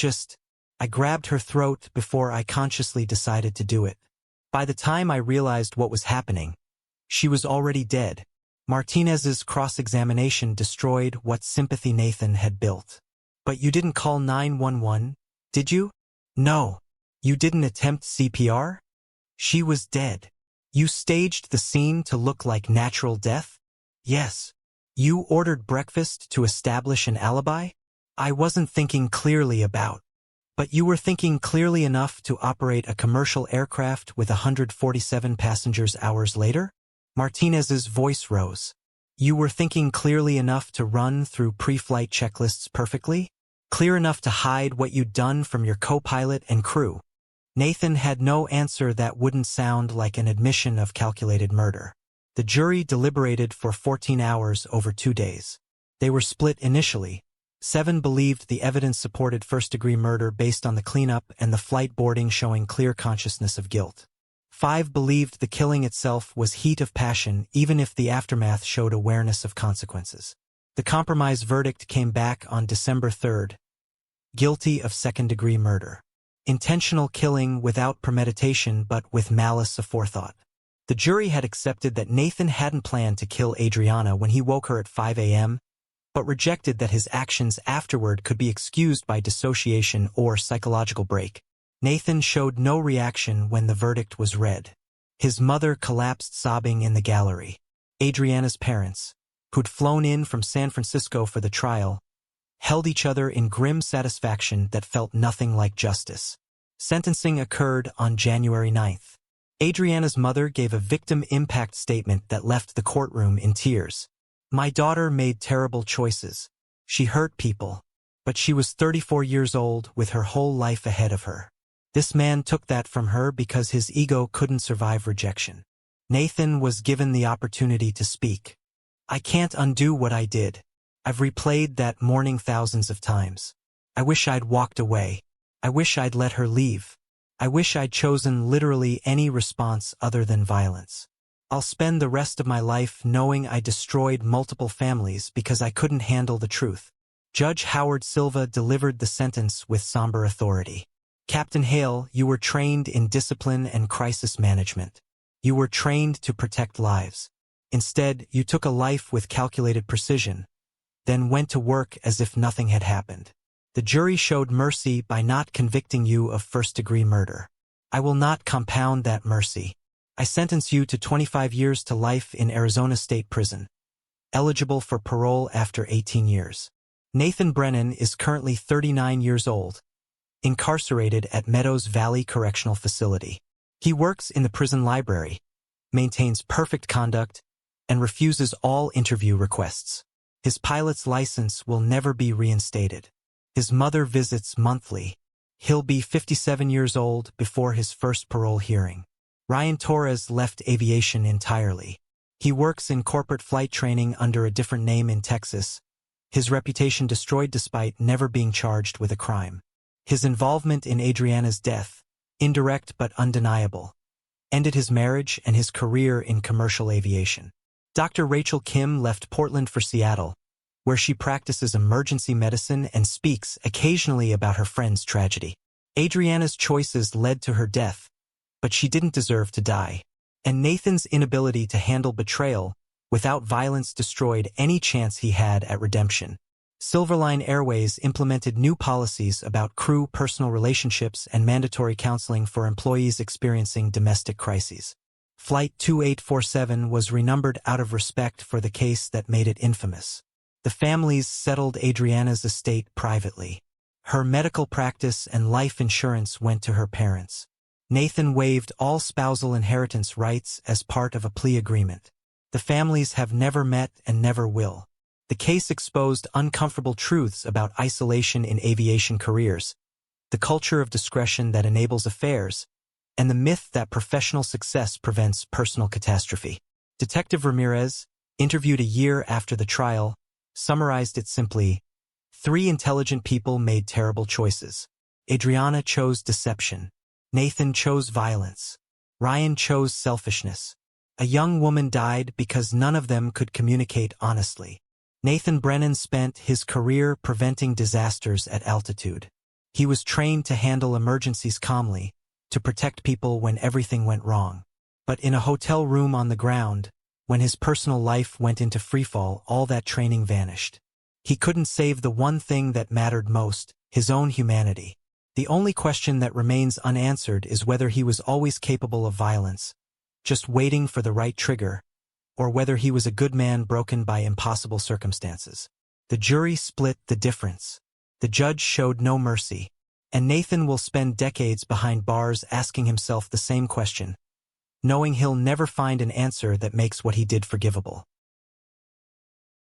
Speaker 1: grabbed her throat before I consciously decided to do it. By the time I realized what was happening, she was already dead. Martinez's cross-examination destroyed what sympathy Nathan had built. But you didn't call 911, did you? No. You didn't attempt CPR? She was dead. You staged the scene to look like natural death? Yes. You ordered breakfast to establish an alibi? I wasn't thinking clearly about. But you were thinking clearly enough to operate a commercial aircraft with 147 passengers hours later? Martinez's voice rose. You were thinking clearly enough to run through pre-flight checklists perfectly? Clear enough to hide what you'd done from your co-pilot and crew? Nathan had no answer that wouldn't sound like an admission of calculated murder. The jury deliberated for 14 hours over 2 days. They were split initially. 7 believed the evidence supported first-degree murder based on the cleanup and the flight boarding showing clear consciousness of guilt. 5 believed the killing itself was heat of passion even if the aftermath showed awareness of consequences. The compromise verdict came back on December 3rd. Guilty of second-degree murder. Intentional killing without premeditation but with malice aforethought. The jury had accepted that Nathan hadn't planned to kill Adriana when he woke her at 5 a.m., but rejected that his actions afterward could be excused by dissociation or psychological break. Nathan showed no reaction when the verdict was read. His mother collapsed sobbing in the gallery. Adriana's parents, who'd flown in from San Francisco for the trial, held each other in grim satisfaction that felt nothing like justice. Sentencing occurred on January 9th. Adriana's mother gave a victim impact statement that left the courtroom in tears. "My daughter made terrible choices. She hurt people. But she was 34 years old with her whole life ahead of her. This man took that from her because his ego couldn't survive rejection." Nathan was given the opportunity to speak. "I can't undo what I did. I've replayed that morning thousands of times. I wish I'd walked away. I wish I'd let her leave. I wish I'd chosen literally any response other than violence. I'll spend the rest of my life knowing I destroyed multiple families because I couldn't handle the truth." Judge Howard Silva delivered the sentence with somber authority. "Captain Hale, you were trained in discipline and crisis management. You were trained to protect lives. Instead, you took a life with calculated precision, then went to work as if nothing had happened. The jury showed mercy by not convicting you of first-degree murder. I will not compound that mercy. I sentence you to 25 years to life in Arizona State Prison, eligible for parole after 18 years. Nathan Brennan is currently 39 years old, incarcerated at Meadows Valley Correctional Facility. He works in the prison library, maintains perfect conduct, and refuses all interview requests. His pilot's license will never be reinstated. His mother visits monthly. He'll be 57 years old before his first parole hearing. Ryan Torres left aviation entirely. He works in corporate flight training under a different name in Texas. His reputation destroyed despite never being charged with a crime. His involvement in Adriana's death, indirect but undeniable, ended his marriage and his career in commercial aviation. Dr. Rachel Kim left Portland for Seattle, where she practices emergency medicine and speaks occasionally about her friend's tragedy. Adriana's choices led to her death, but she didn't deserve to die. And Nathan's inability to handle betrayal without violence destroyed any chance he had at redemption. Silverline Airways implemented new policies about crew personal relationships and mandatory counseling for employees experiencing domestic crises. Flight 2847 was renumbered out of respect for the case that made it infamous. The families settled Adriana's estate privately. Her medical practice and life insurance went to her parents. Nathan waived all spousal inheritance rights as part of a plea agreement. The families have never met and never will. The case exposed uncomfortable truths about isolation in aviation careers, the culture of discretion that enables affairs, and the myth that professional success prevents personal catastrophe. Detective Ramirez, interviewed a year after the trial, summarized it simply: 3 intelligent people made terrible choices. Adriana chose deception. Nathan chose violence. Ryan chose selfishness. A young woman died because none of them could communicate honestly. Nathan Brennan spent his career preventing disasters at altitude. He was trained to handle emergencies calmly, to protect people when everything went wrong. But in a hotel room on the ground, when his personal life went into freefall, all that training vanished. He couldn't save the one thing that mattered most, his own humanity. The only question that remains unanswered is whether he was always capable of violence, just waiting for the right trigger, or whether he was a good man broken by impossible circumstances. The jury split the difference. The judge showed no mercy, and Nathan will spend decades behind bars asking himself the same question, knowing he'll never find an answer that makes what he did forgivable.